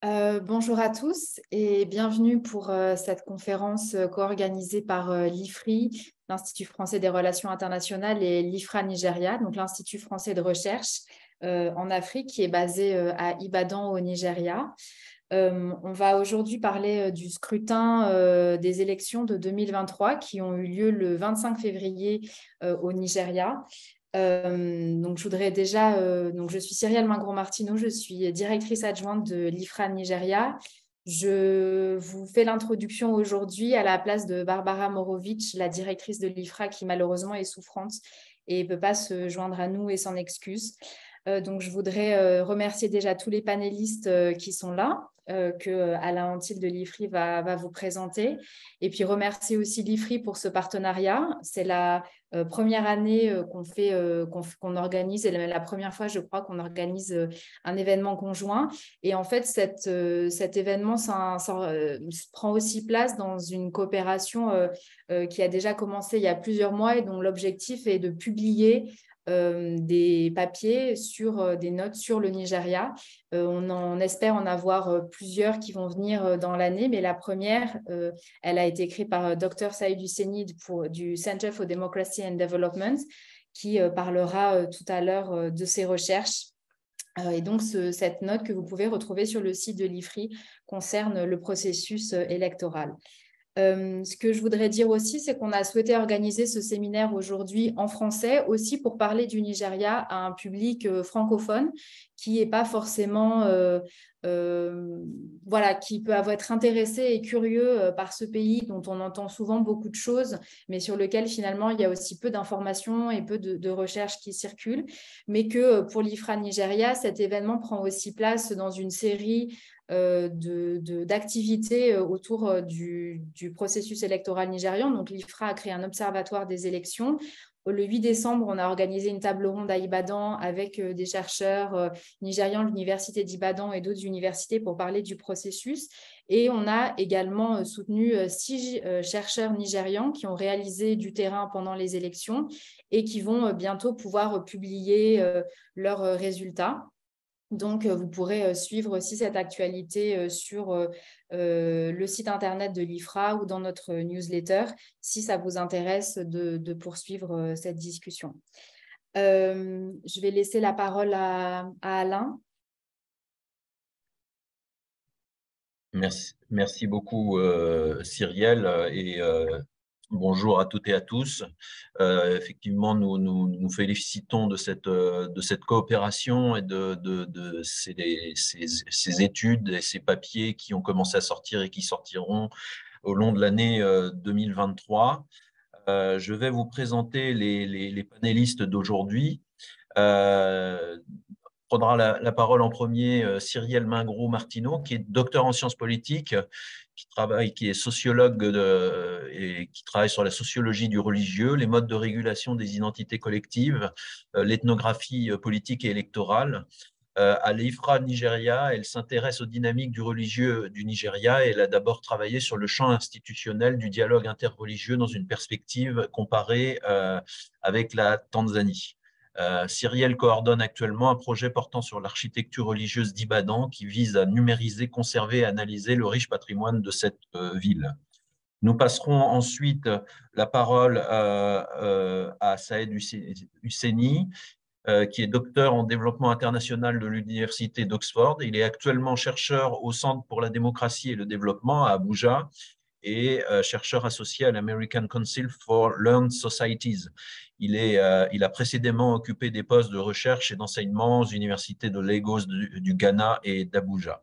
Bonjour à tous et bienvenue pour cette conférence co-organisée par l'IFRI, l'Institut français des relations internationales, et l'IFRA Nigeria, donc l'Institut français de recherche en Afrique, qui est basé à Ibadan au Nigeria. On va aujourd'hui parler du scrutin des élections de 2023 qui ont eu lieu le 25 février au Nigeria. Donc, je voudrais déjà, donc je suis Cyrielle Mingron-Martineau, je suis directrice adjointe de l'IFRA Nigeria. Je vous fais l'introduction aujourd'hui à la place de Barbara Morovic, la directrice de l'IFRA, qui malheureusement est souffrante et ne peut pas se joindre à nous et s'en excuse. Donc, je voudrais remercier déjà tous les panélistes qui sont là, que Alain Antil de l'IFRI va vous présenter. Et puis, remercier aussi l'IFRI pour ce partenariat. C'est la première année qu'on organise, et la première fois, je crois, qu'on organise un événement conjoint. Et en fait, cet événement prend aussi place dans une coopération qui a déjà commencé il y a plusieurs mois et dont l'objectif est de publier des papiers des notes sur le Nigeria. On espère en avoir plusieurs qui vont venir dans l'année, mais la première, elle a été écrite par Dr Saïd Husseini du Center for Democracy and Development, qui parlera tout à l'heure de ses recherches. Et donc, cette note que vous pouvez retrouver sur le site de l'IFRI concerne le processus électoral. Ce que je voudrais dire aussi, c'est qu'on a souhaité organiser ce séminaire aujourd'hui en français, aussi pour parler du Nigeria à un public francophone qui n'est pas forcément, qui peut être intéressé et curieux par ce pays dont on entend souvent beaucoup de choses, mais sur lequel finalement il y a aussi peu d'informations et peu de recherches qui circulent, mais que pour l'IFRA Nigeria, cet événement prend aussi place dans une série d'activités autour du processus électoral nigérian. Donc, l'IFRA a créé un observatoire des élections. Le 8 décembre, on a organisé une table ronde à Ibadan avec des chercheurs nigérians de l'université d'Ibadan et d'autres universités pour parler du processus. Et on a également soutenu 6 chercheurs nigérians qui ont réalisé du terrain pendant les élections et qui vont bientôt pouvoir publier leurs résultats. Donc, vous pourrez suivre aussi cette actualité sur le site internet de l'IFRA ou dans notre newsletter si ça vous intéresse de poursuivre cette discussion. Je vais laisser la parole à Alain. Merci beaucoup, Cyrielle, et bonjour à toutes et à tous. Effectivement, nous félicitons de cette coopération et de ces études et ces papiers qui ont commencé à sortir et qui sortiront au long de l'année 2023. Je vais vous présenter les panélistes d'aujourd'hui. Prendra la parole en premier Cyrielle Mingron-Martineau, qui est docteur en sciences politiques, qui est sociologue et qui travaille sur la sociologie du religieux, les modes de régulation des identités collectives, l'ethnographie politique et électorale. À l'IFRA Nigeria, elle s'intéresse aux dynamiques du religieux du Nigeria et elle a d'abord travaillé sur le champ institutionnel du dialogue interreligieux dans une perspective comparée avec la Tanzanie. Cyrielle coordonne actuellement un projet portant sur l'architecture religieuse d'Ibadan qui vise à numériser, conserver et analyser le riche patrimoine de cette ville. Nous passerons ensuite la parole à Saïd Husseini, qui est docteur en développement international de l'Université d'Oxford. Il est actuellement chercheur au Centre pour la démocratie et le développement à Abuja et chercheur associé à l'American Council for Learned Societies. Il a précédemment occupé des postes de recherche et d'enseignement aux universités de Lagos, du Ghana et d'Abuja.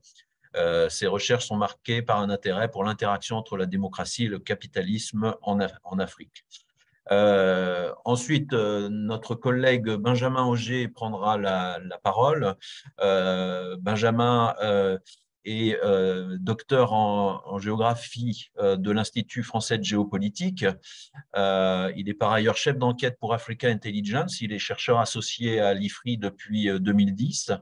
Ses recherches sont marquées par un intérêt pour l'interaction entre la démocratie et le capitalisme en Afrique. Ensuite, notre collègue Benjamin Auger prendra la parole. Benjamin est docteur en géographie de l'Institut français de géopolitique. Il est par ailleurs chef d'enquête pour Africa Intelligence. Il est chercheur associé à l'IFRI depuis 2010,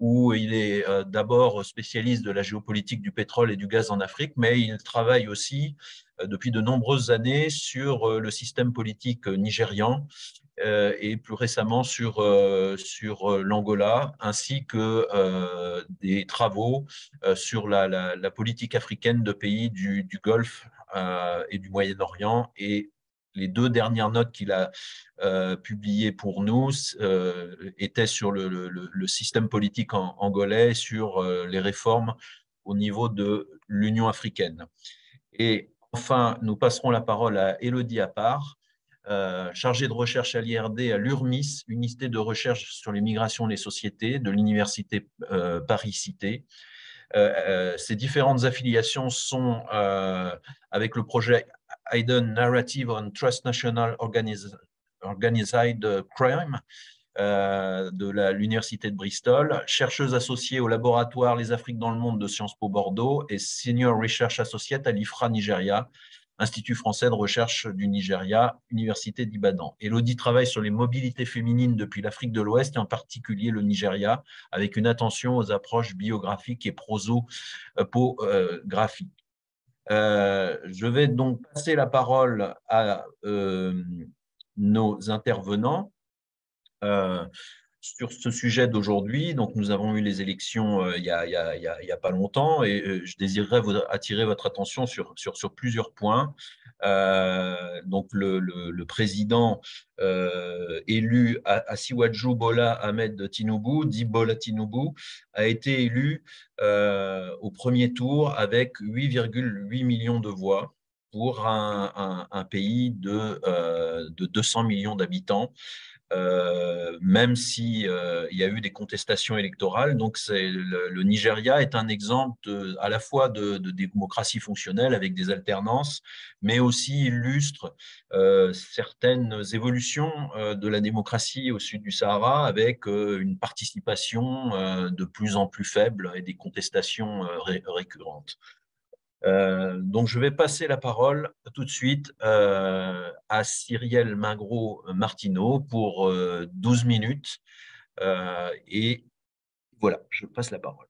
où il est d'abord spécialiste de la géopolitique du pétrole et du gaz en Afrique, mais il travaille aussi depuis de nombreuses années sur le système politique nigérian et plus récemment sur l'Angola, ainsi que des travaux sur la politique africaine de pays du Golfe et du Moyen-Orient. Et les 2 dernières notes qu'il a publiées pour nous étaient sur le système politique angolais, sur les réformes au niveau de l'Union africaine. Et enfin, nous passerons la parole à Élodie Appart, chargée de recherche à l'IRD à l'URMIS, unité de recherche sur les migrations et les sociétés de l'Université Paris-Cité. Ces différentes affiliations sont avec le projet Hidden Narrative on Transnational Organized Crime, de l'Université de Bristol, chercheuse associée au laboratoire Les Afriques dans le monde de Sciences Po Bordeaux et Senior Research Associate à l'IFRA Nigeria, Institut français de recherche du Nigeria, Université d'Ibadan. Élodie travaille sur les mobilités féminines depuis l'Afrique de l'Ouest et en particulier le Nigeria, avec une attention aux approches biographiques et prosopographiques. Je vais donc passer la parole à nos intervenants. Sur ce sujet d'aujourd'hui, donc nous avons eu les élections il y a pas longtemps et je désirerais attirer votre attention sur plusieurs points. Donc le président élu Asiwaju Bola Ahmed Tinubu, dit Bola Tinubu, a été élu au premier tour avec 8,8 millions de voix pour un pays de 200 millions d'habitants. Même si il y a eu des contestations électorales. Donc, le Nigeria est un exemple à la fois de démocratie fonctionnelle avec des alternances, mais aussi illustre certaines évolutions de la démocratie au sud du Sahara avec une participation de plus en plus faible et des contestations récurrentes. Donc, je vais passer la parole tout de suite à Cyrielle Mingros-Martineau pour 12 minutes. Et voilà, je passe la parole.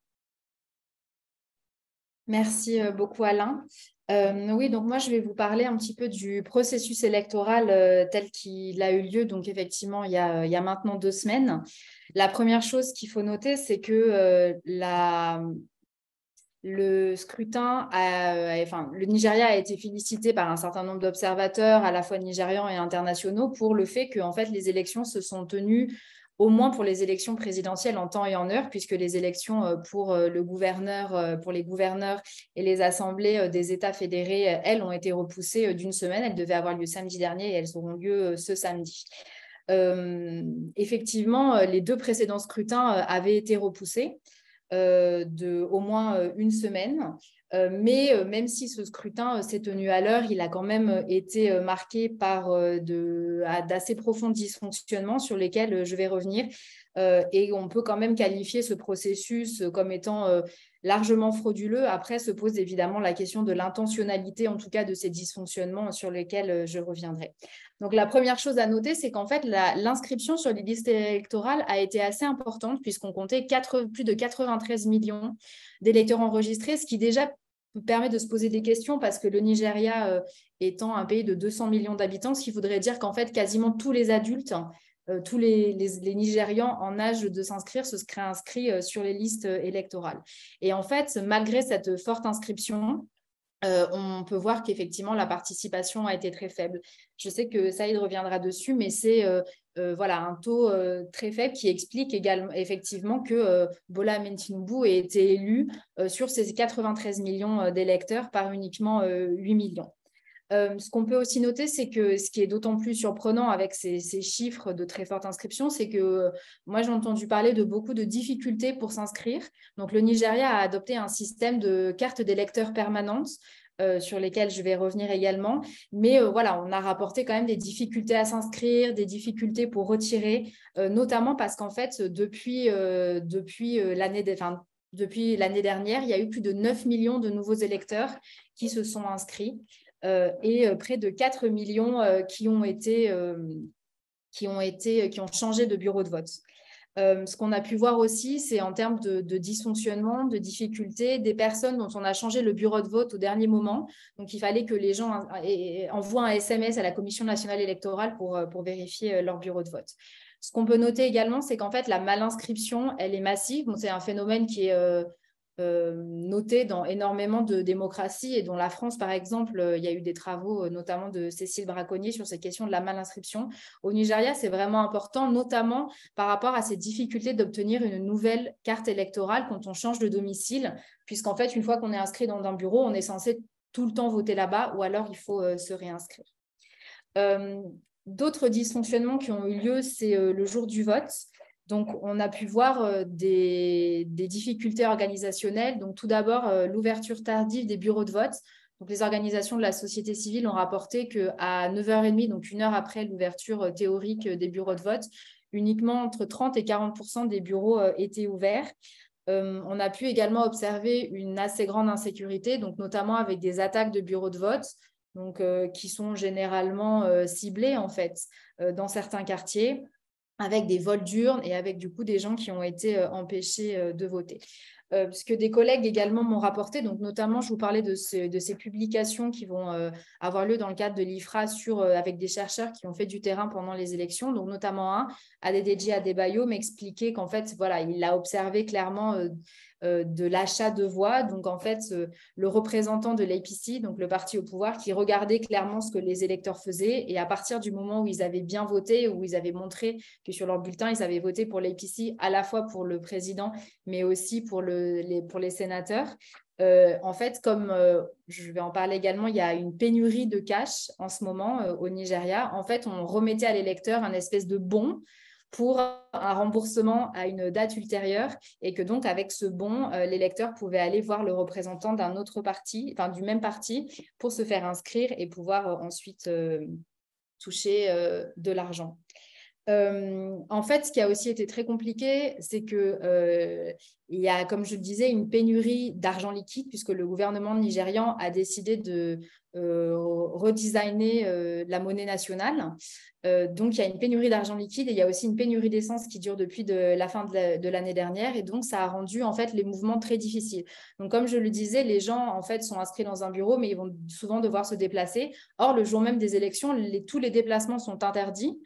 Merci beaucoup, Alain. Oui, donc moi, je vais vous parler un petit peu du processus électoral tel qu'il a eu lieu, donc effectivement, il y a maintenant 2 semaines. La première chose qu'il faut noter, c'est que le scrutin, le Nigeria a été félicité par un certain nombre d'observateurs, à la fois nigérians et internationaux, pour le fait que en fait, les élections se sont tenues, au moins pour les élections présidentielles, en temps et en heure, puisque les élections pour les gouverneurs et les assemblées des États fédérés, elles, ont été repoussées d'1 semaine. Elles devaient avoir lieu samedi dernier et elles auront lieu ce samedi. Effectivement, les 2 précédents scrutins avaient été repoussés de au moins 1 semaine. Mais même si ce scrutin s'est tenu à l'heure, il a quand même été marqué par d'assez profonds dysfonctionnements sur lesquels je vais revenir. Et on peut quand même qualifier ce processus comme étant largement frauduleux. Après, se pose évidemment la question de l'intentionnalité, en tout cas de ces dysfonctionnements sur lesquels je reviendrai. Donc, la première chose à noter, c'est qu'en fait, l'inscription sur les listes électorales a été assez importante puisqu'on comptait plus de 93 millions d'électeurs enregistrés, ce qui déjà permet de se poser des questions parce que le Nigeria étant un pays de 200 millions d'habitants, ce qui voudrait dire qu'en fait, quasiment tous les adultes, tous les Nigérians en âge de s'inscrire se seraient inscrits sur les listes électorales. Et en fait, malgré cette forte inscription, on peut voir qu'effectivement, la participation a été très faible. Je sais que Saïd reviendra dessus, mais c'est voilà, un taux très faible qui explique également, effectivement que Bola Ahmed Tinubu ait été élu sur ces 93 millions d'électeurs par uniquement 8 millions. Ce qu'on peut aussi noter, c'est que ce qui est d'autant plus surprenant avec ces chiffres de très forte inscription, c'est que moi, j'ai entendu parler de beaucoup de difficultés pour s'inscrire. Donc, le Nigeria a adopté un système de carte d'électeur permanente sur lesquelles je vais revenir également. Mais voilà, on a rapporté quand même des difficultés à s'inscrire, des difficultés pour retirer, notamment parce qu'en fait, depuis l'année dernière, il y a eu plus de 9 millions de nouveaux électeurs qui se sont inscrits. Et près de 4 millions qui ont changé de bureau de vote. Ce qu'on a pu voir aussi, c'est en termes de dysfonctionnement, de difficultés, des personnes dont on a changé le bureau de vote au dernier moment. Donc, il fallait que les gens envoient un SMS à la Commission nationale électorale pour vérifier leur bureau de vote. Ce qu'on peut noter également, c'est qu'en fait, la malinscription, elle est massive. Bon, c'est un phénomène qui est noté dans énormément de démocraties et dont la France, par exemple, il y a eu des travaux, notamment de Cécile Braconnier, sur ces questions de la malinscription. Au Nigeria, c'est vraiment important, notamment par rapport à ces difficultés d'obtenir une nouvelle carte électorale quand on change de domicile, puisqu'en fait, une fois qu'on est inscrit dans un bureau, on est censé tout le temps voter là-bas, ou alors il faut se réinscrire. D'autres dysfonctionnements qui ont eu lieu, c'est le jour du vote. Donc, on a pu voir des difficultés organisationnelles. Donc, tout d'abord, l'ouverture tardive des bureaux de vote. Donc, les organisations de la société civile ont rapporté qu'à 9h30, donc 1 heure après l'ouverture théorique des bureaux de vote, uniquement entre 30 et 40% des bureaux étaient ouverts. On a pu également observer une assez grande insécurité, donc notamment avec des attaques de bureaux de vote, donc, qui sont généralement ciblées en fait dans certains quartiers, avec des vols d'urnes et avec du coup des gens qui ont été empêchés de voter. Ce que des collègues également m'ont rapporté, donc notamment je vous parlais de ces publications qui vont avoir lieu dans le cadre de l'IFRA avec des chercheurs qui ont fait du terrain pendant les élections, donc notamment Adedeji Adebayo m'expliquait qu'en fait, voilà, il a observé clairement de l'achat de voix, donc en fait le représentant de l'APC, donc le parti au pouvoir, qui regardait clairement ce que les électeurs faisaient, et à partir du moment où ils avaient bien voté, où ils avaient montré que sur leur bulletin, ils avaient voté pour l'APC, à la fois pour le président, mais aussi pour les sénateurs. En fait, comme je vais en parler également, il y a une pénurie de cash en ce moment au Nigeria. En fait, on remettait à l'électeur un espèce de bon pour un remboursement à une date ultérieure, et que donc avec ce bon, l'électeur pouvait aller voir le représentant d'un autre parti, enfin du même parti, pour se faire inscrire et pouvoir ensuite toucher de l'argent. En fait, ce qui a aussi été très compliqué, c'est qu'il y a, comme je le disais, une pénurie d'argent liquide, puisque le gouvernement nigérian a décidé de redesigner la monnaie nationale. Donc, il y a une pénurie d'argent liquide, et il y a aussi une pénurie d'essence qui dure depuis la fin de l'année dernière, et donc ça a rendu en fait les mouvements très difficiles. Donc, comme je le disais, les gens en fait sont inscrits dans un bureau, mais ils vont souvent devoir se déplacer. Or, le jour même des élections, tous les déplacements sont interdits.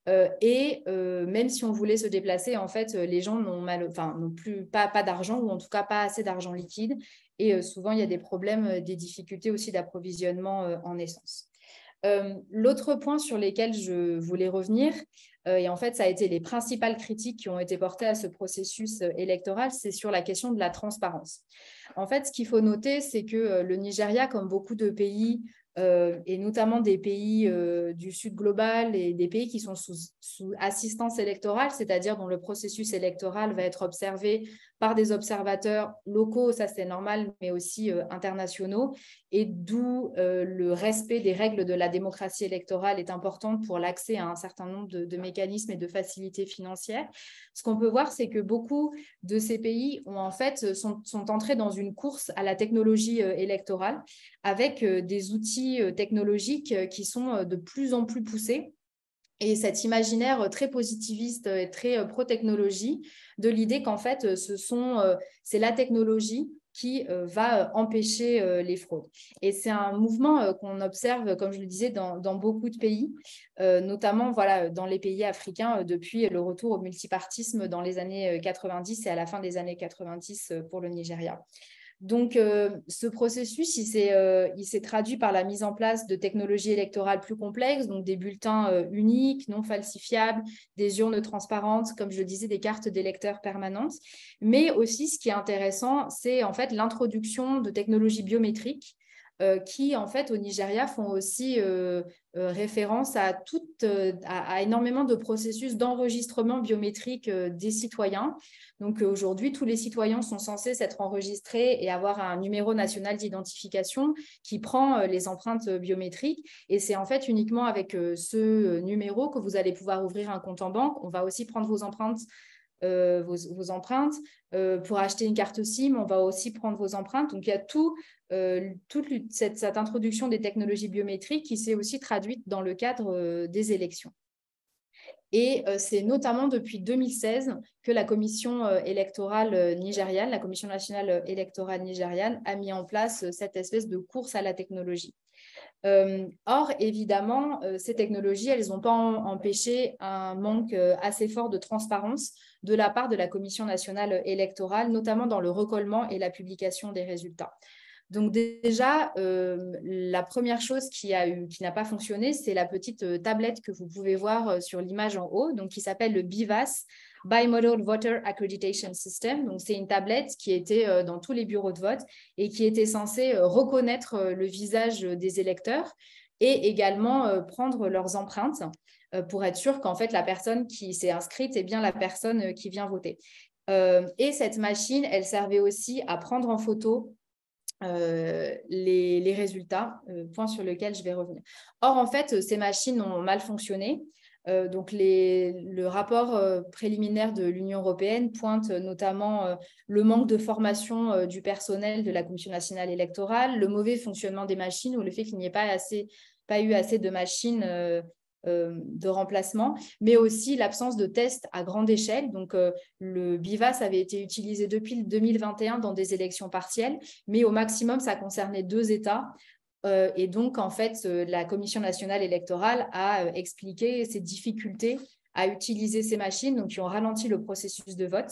Même si on voulait se déplacer, en fait, les gens n'ont pas d'argent, ou en tout cas pas assez d'argent liquide. Et souvent, il y a des problèmes, des difficultés aussi d'approvisionnement en essence. L'autre point sur lesquels je voulais revenir, et en fait, ça a été les principales critiques qui ont été portées à ce processus électoral, c'est sur la question de la transparence. En fait, ce qu'il faut noter, c'est que le Nigeria, comme beaucoup de pays, et notamment des pays du Sud global et des pays qui sont sous assistance électorale, c'est-à-dire dont le processus électoral va être observé par des observateurs locaux, ça c'est normal, mais aussi internationaux, et d'où le respect des règles de la démocratie électorale est important pour l'accès à un certain nombre de mécanismes et de facilités financières. Ce qu'on peut voir, c'est que beaucoup de ces pays sont entrés dans une course à la technologie électorale, avec des outils technologiques qui sont de plus en plus poussés. Et cet imaginaire très positiviste et très pro-technologie, de l'idée qu'en fait, c'est la technologie qui va empêcher les fraudes. Et c'est un mouvement qu'on observe, comme je le disais, dans beaucoup de pays, notamment voilà, dans les pays africains, depuis le retour au multipartisme dans les années 90 et à la fin des années 90 pour le Nigeria. Donc, ce processus, il s'est traduit par la mise en place de technologies électorales plus complexes, donc des bulletins uniques, non falsifiables, des urnes transparentes, comme je le disais, des cartes d'électeurs permanentes. Mais aussi, ce qui est intéressant, c'est en fait l'introduction de technologies biométriques qui, en fait, au Nigeria, font aussi référence à énormément de processus d'enregistrement biométrique des citoyens. Donc, aujourd'hui, tous les citoyens sont censés s'être enregistrés et avoir un numéro national d'identification qui prend les empreintes biométriques. Et c'est en fait uniquement avec ce numéro que vous allez pouvoir ouvrir un compte en banque. On va aussi prendre vos empreintes. Vos empreintes. Pour acheter une carte SIM, on va aussi prendre vos empreintes. Donc, il y a toute cette introduction des technologies biométriques qui s'est aussi traduite dans le cadre des élections. Et c'est notamment depuis 2016 que la commission électorale nigériane, la commission nationale électorale nigériane, a mis en place cette espèce de course à la technologie. Or, évidemment, ces technologies, elles n'ont pas empêché un manque assez fort de transparence de la part de la Commission nationale électorale, notamment dans le recollement et la publication des résultats. Donc déjà, la première chose qui n'a pas fonctionné, c'est la petite tablette que vous pouvez voir sur l'image en haut, donc qui s'appelle le BVAS, Bimodal Voter Accreditation System. Donc c'est une tablette qui était dans tous les bureaux de vote et qui était censée reconnaître le visage des électeurs et également prendre leurs empreintes pour être sûr qu'en fait la personne qui s'est inscrite est bien la personne qui vient voter. Et cette machine, elle servait aussi à prendre en photo les résultats, point sur lequel je vais revenir. Or, en fait, ces machines ont mal fonctionné. Donc, le rapport préliminaire de l'Union européenne pointe notamment le manque de formation du personnel de la Commission nationale électorale, le mauvais fonctionnement des machines ou le fait qu'il n'y ait pas eu assez de machines de remplacement, mais aussi l'absence de tests à grande échelle. Donc, le BIVAS avait été utilisé depuis 2021 dans des élections partielles, mais au maximum, ça concernait 2 États. Et donc, en fait, la Commission nationale électorale a expliqué ses difficultés à utiliser ces machines, donc qui ont ralenti le processus de vote,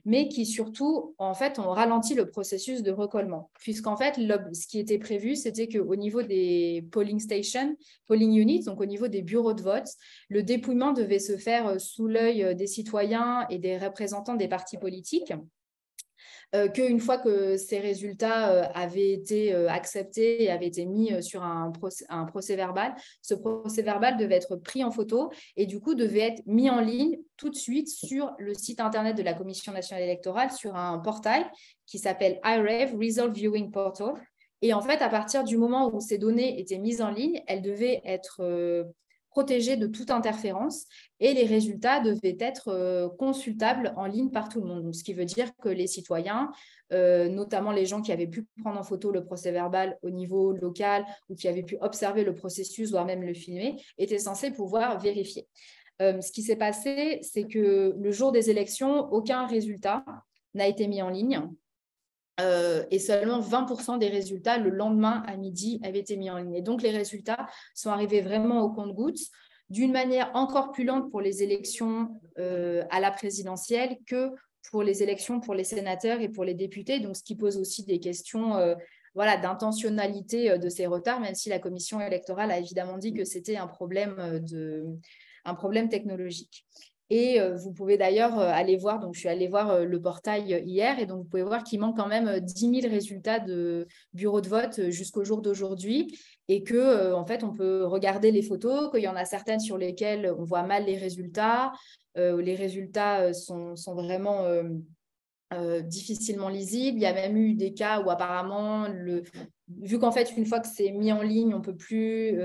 mais qui surtout, en fait, ont ralenti le processus de recollement. Puisqu'en fait, ce qui était prévu, c'était qu'au niveau des polling stations, polling units, donc au niveau des bureaux de vote, le dépouillement devait se faire sous l'œil des citoyens et des représentants des partis politiques. Qu'une fois que ces résultats avaient été acceptés et avaient été mis sur un procès-verbal, ce procès-verbal devait être pris en photo et du coup devait être mis en ligne tout de suite sur le site internet de la Commission nationale électorale, sur un portail qui s'appelle iRev, Result Viewing Portal. Et en fait, à partir du moment où ces données étaient mises en ligne, elles devaient être protégées de toute interférence et les résultats devaient être consultables en ligne par tout le monde. Donc, ce qui veut dire que les citoyens, notamment les gens qui avaient pu prendre en photo le procès-verbal au niveau local ou qui avaient pu observer le processus, voire même le filmer, étaient censés pouvoir vérifier. Ce qui s'est passé, c'est que le jour des élections, aucun résultat n'a été mis en ligne. Et seulement 20% des résultats le lendemain à midi avaient été mis en ligne. Et donc, les résultats sont arrivés vraiment au compte-gouttes, d'une manière encore plus lente pour les élections à la présidentielle que pour les élections pour les sénateurs et pour les députés. Donc, ce qui pose aussi des questions voilà, d'intentionnalité de ces retards, même si la commission électorale a évidemment dit que c'était un problème technologique. Et vous pouvez d'ailleurs aller voir, donc je suis allée voir le portail hier, et donc vous pouvez voir qu'il manque quand même 10 000 résultats de bureaux de vote jusqu'au jour d'aujourd'hui, et que en fait on peut regarder les photos, qu'il y en a certaines sur lesquelles on voit mal les résultats sont vraiment difficilement lisibles. Il y a même eu des cas où apparemment, vu qu'en fait, une fois que c'est mis en ligne, on ne peut plus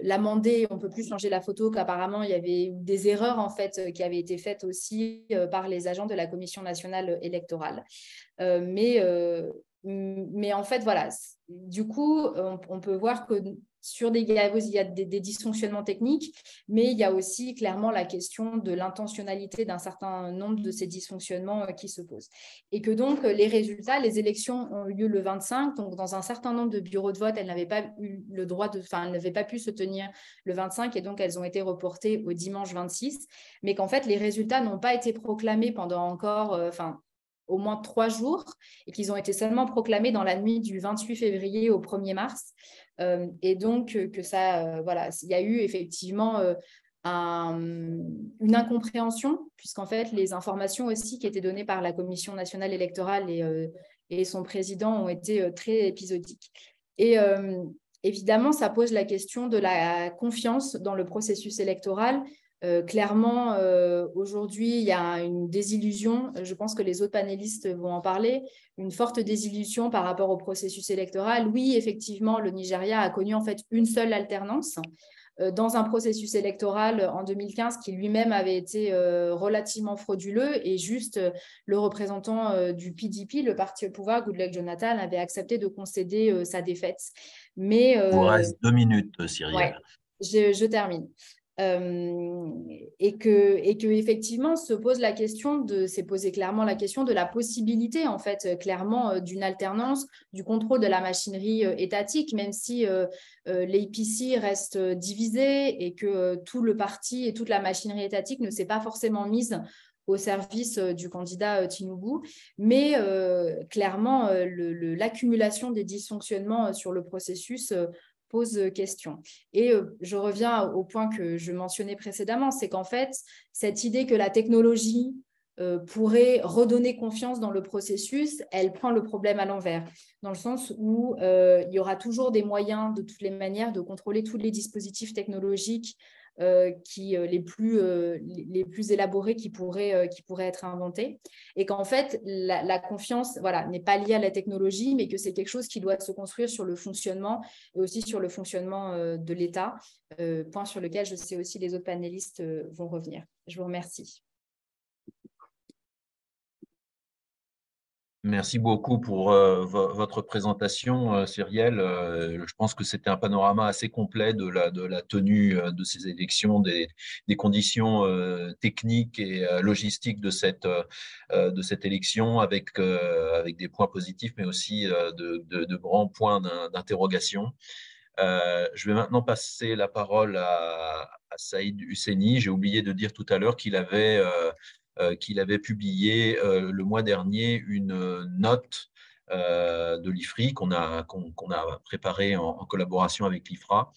l'amender, on ne peut plus changer la photo, qu'apparemment, il y avait eu des erreurs en fait, qui avaient été faites aussi par les agents de la Commission nationale électorale. Mais en fait, voilà, du coup, on peut voir que il y a des dysfonctionnements techniques, mais il y a aussi clairement la question de l'intentionnalité d'un certain nombre de ces dysfonctionnements qui se posent. Et que donc, les résultats, les élections ont eu lieu le 25, donc dans un certain nombre de bureaux de vote, elles n'avaient pas eu elles n'avaient pas pu se tenir le 25, et donc elles ont été reportées au dimanche 26, mais qu'en fait, les résultats n'ont pas été proclamés pendant encore... au moins 3 jours, et qu'ils ont été seulement proclamés dans la nuit du 28 février au 1er mars. Et donc, voilà, il y a eu effectivement une incompréhension, puisqu'en fait, les informations aussi qui étaient données par la Commission nationale électorale et son président ont été très épisodiques. Et évidemment, ça pose la question de la confiance dans le processus électoral. Clairement, aujourd'hui, il y a une désillusion, je pense que les autres panélistes vont en parler, une forte désillusion par rapport au processus électoral. Oui, effectivement, le Nigeria a connu en fait une seule alternance dans un processus électoral en 2015 qui lui-même avait été relativement frauduleux, et juste le représentant du PDP, le parti au pouvoir, Goodluck Jonathan, avait accepté de concéder sa défaite. Mais, il vous reste 2 minutes, Cyrielle. Ouais, je termine. et que effectivement s'est posé clairement la question de la possibilité en fait clairement d'une alternance du contrôle de la machinerie étatique, même si l'APC reste divisé et que tout le parti et toute la machinerie étatique ne s'est pas forcément mise au service du candidat Tinubu, mais clairement l'accumulation des dysfonctionnements sur le processus pose question. Et je reviens au point que je mentionnais précédemment, c'est qu'en fait, cette idée que la technologie pourrait redonner confiance dans le processus, elle prend le problème à l'envers, dans le sens où il y aura toujours des moyens, de toutes les manières, de contrôler tous les dispositifs technologiques les plus élaborés qui pourraient être inventés, et qu'en fait, la confiance n'est pas liée à la technologie, mais que c'est quelque chose qui doit se construire sur le fonctionnement et aussi sur le fonctionnement de l'État, point sur lequel je sais aussi les autres panélistes vont revenir. Je vous remercie. Merci beaucoup pour votre présentation, Cyrielle. Je pense que c'était un panorama assez complet de la tenue de ces élections, des conditions techniques et logistiques de cette élection, avec des points positifs, mais aussi de grands points d'interrogation. Je vais maintenant passer la parole à Saïd Husseini. J'ai oublié de dire tout à l'heure qu'il avait publié le mois dernier une note de l'IFRI qu'on a préparée en collaboration avec l'IFRA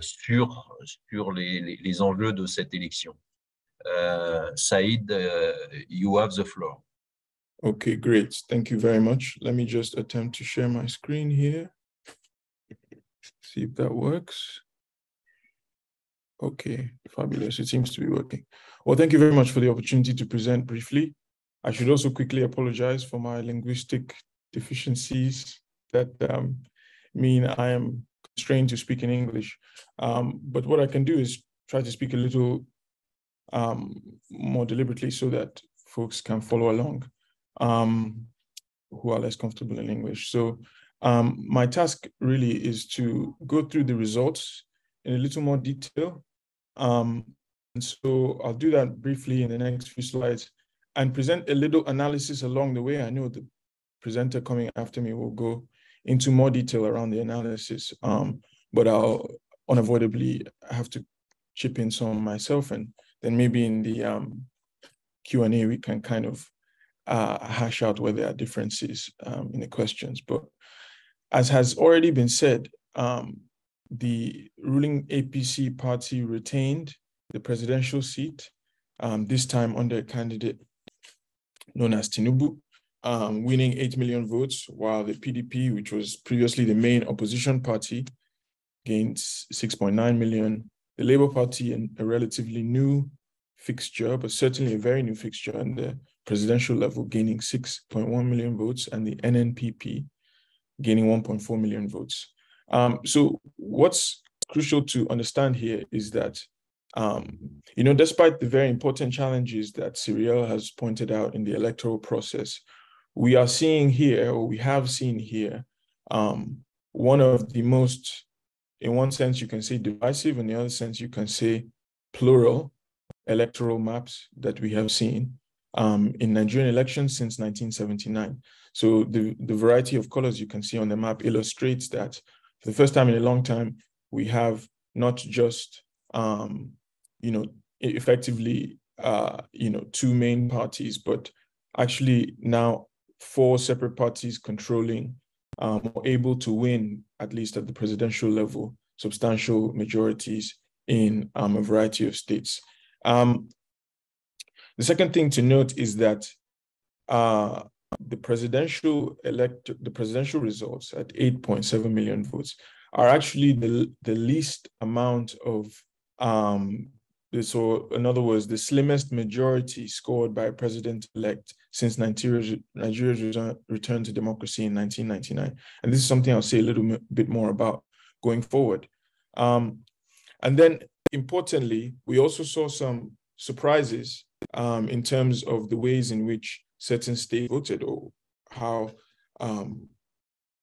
sur les enjeux de cette élection. Saïd, you have the floor. Okay, great. Thank you very much. Let me just attempt to share my screen here. See if that works. Okay, fabulous. It seems to be working. Well, thank you very much for the opportunity to present briefly. I should also quickly apologize for my linguistic deficiencies that mean I am constrained to speak in English. But what I can do is try to speak a little more deliberately so that folks can follow along who are less comfortable in English. So my task really is to go through the results in a little more detail. And so I'll do that briefly in the next few slides and present a little analysis along the way. I know the presenter coming after me will go into more detail around the analysis, but I'll unavoidably have to chip in some myself, and then maybe in the Q&A we can kind of hash out where there are differences in the questions. But as has already been said, the ruling APC party retained the presidential seat, this time under a candidate known as Tinubu, winning 8 million votes, while the PDP, which was previously the main opposition party, gained 6.9 million. The Labour Party, a relatively new fixture, but certainly a very new fixture on the presidential level, gaining 6.1 million votes, and the NNPP gaining 1.4 million votes. So what's crucial to understand here is that, despite the very important challenges that Cyrielle has pointed out in the electoral process, we are seeing here, or we have seen here, one of the most, in one sense you can say divisive, in the other sense you can say plural electoral maps that we have seen in Nigerian elections since 1979. So the variety of colors you can see on the map illustrates that for the first time in a long time, we have not just, effectively, two main parties, but actually now 4 separate parties controlling or able to win, at least at the presidential level, substantial majorities in a variety of states. The second thing to note is that the presidential results at 8.7 million votes are actually the least amount of so in other words, the slimmest majority scored by a president-elect since Nigeria's return to democracy in 1999. And this is something I'll say a little bit more about going forward. And then importantly, we also saw some surprises in terms of the ways in which certain states voted, or how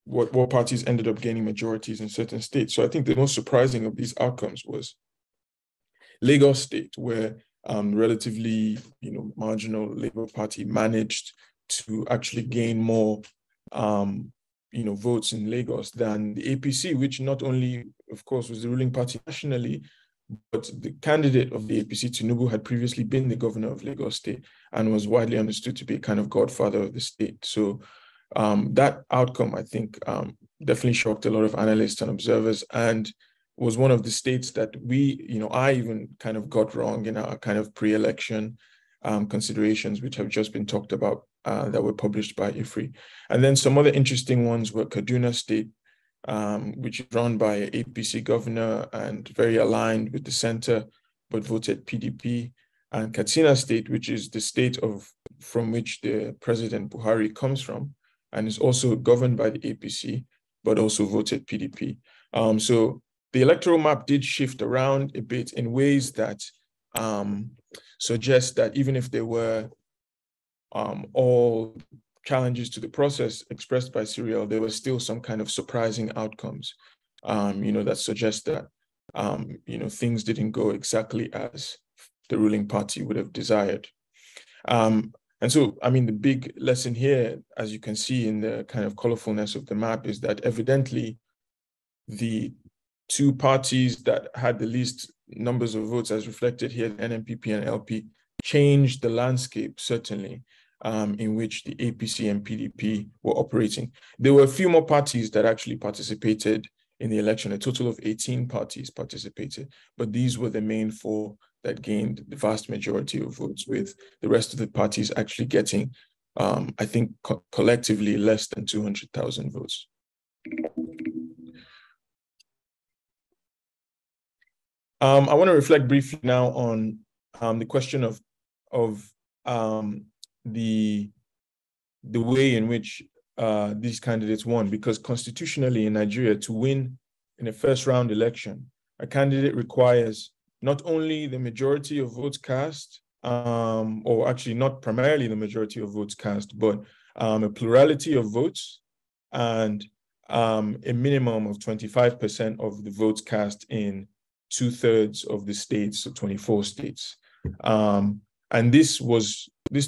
what parties ended up gaining majorities in certain states. So I think the most surprising of these outcomes was Lagos State, where relatively, marginal Labour Party managed to actually gain more, votes in Lagos than the APC, which not only, of course, was the ruling party nationally, but the candidate of the APC, Tinubu, had previously been the governor of Lagos State and was widely understood to be a kind of godfather of the state. So that outcome, I think, definitely shocked a lot of analysts and observers, and was one of the states that I even kind of got wrong in our kind of pre-election considerations, which have just been talked about, that were published by IFRI. And then some other interesting ones were Kaduna State, which is run by an APC governor and very aligned with the center, but voted PDP, and Katsina State, which is the state from which the President Buhari comes from, and is also governed by the APC, but also voted PDP. So the electoral map did shift around a bit in ways that suggest that even if there were all challenges to the process expressed by Cyril, there were still some kind of surprising outcomes, that suggest that, things didn't go exactly as the ruling party would have desired. And so, the big lesson here, as you can see in the kind of colorfulness of the map, is that evidently the two parties that had the least numbers of votes, as reflected here, NNPP and LP, changed the landscape, certainly, in which the APC and PDP were operating. There were a few more parties that actually participated in the election. A total of 18 parties participated, but these were the main four that gained the vast majority of votes, with the rest of the parties actually getting, I think, collectively less than 200,000 votes. I want to reflect briefly now on the question of the way in which these candidates won, because constitutionally in Nigeria, to win in a first-round election, a candidate requires not only the majority of votes cast, or actually not primarily the majority of votes cast, but a plurality of votes and a minimum of 25% of the votes cast in 2/3 of the states, so 24 states. And this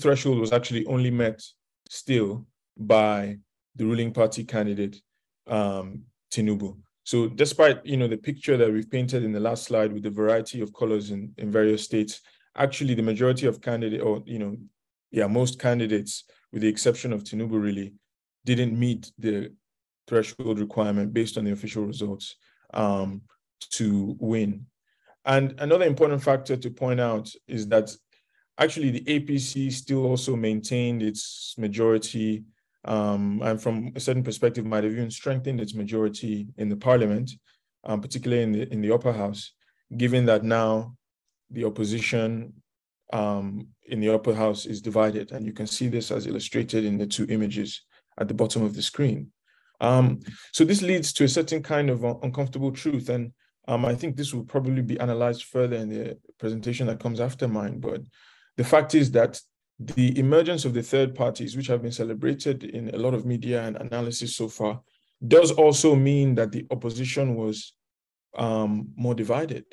threshold was actually only met still by the ruling party candidate, Tinubu. So despite, the picture that we've painted in the last slide with the variety of colors in various states, actually the majority of most candidates, with the exception of Tinubu, really didn't meet the threshold requirement based on the official results to win. And another important factor to point out is that actually the APC still also maintained its majority, and from a certain perspective might have even strengthened its majority in the parliament, particularly in the upper house, given that now the opposition in the upper house is divided. And you can see this as illustrated in the two images at the bottom of the screen. So this leads to a certain kind of uncomfortable truth. And I think this will probably be analyzed further in the presentation that comes after mine. But the fact is that the emergence of the third parties, which have been celebrated in a lot of media and analysis so far, does also mean that the opposition was more divided.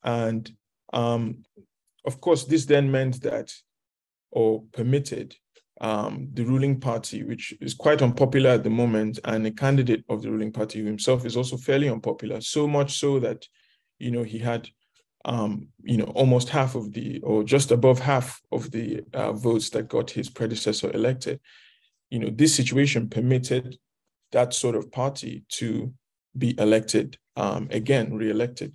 And of course, this then meant that, or permitted, the ruling party, which is quite unpopular at the moment, and a candidate of the ruling party himself is also fairly unpopular, so much so that, he had, almost half of or just above half of the votes that got his predecessor elected. This situation permitted that sort of party to be elected, again, re-elected.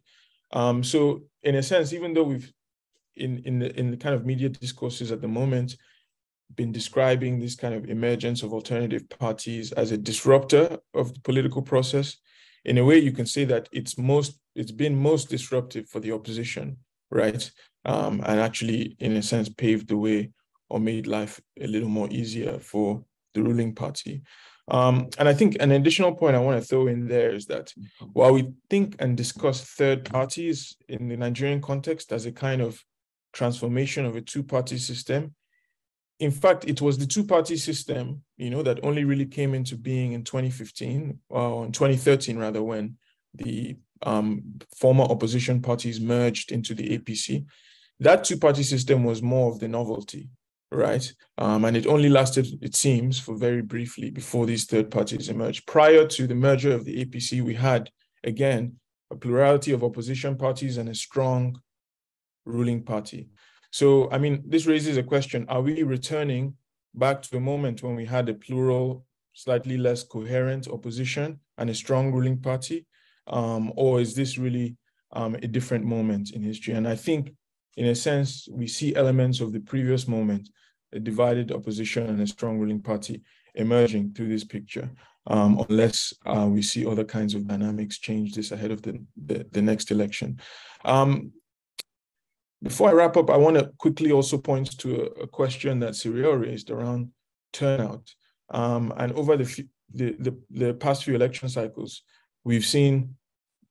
So in a sense, even though we've, in the kind of media discourses at the moment, been describing this kind of emergence of alternative parties as a disruptor of the political process, in a way you can say that it's been most disruptive for the opposition, right? And actually, in a sense, paved the way or made life a little more easier for the ruling party. And I think an additional point I want to throw in there is that while we think and discuss third parties in the Nigerian context as a kind of transformation of a two-party system, in fact, it was the two-party system, that only really came into being in 2015, or in 2013 rather, when the former opposition parties merged into the APC. That two-party system was more of the novelty, right? And it only lasted, it seems, for very briefly before these third parties emerged. Prior to the merger of the APC, we had, again, a plurality of opposition parties and a strong ruling party. So, I mean, this raises a question. Are we returning back to a moment when we had a plural, slightly less coherent opposition and a strong ruling party? Or is this really a different moment in history? And I think, in a sense, we see elements of the previous moment, a divided opposition and a strong ruling party emerging through this picture, unless we see other kinds of dynamics change this ahead of the next election. Before I wrap up, I want to quickly also point to a question that Cyrielle raised around turnout. And over the past few election cycles, we've seen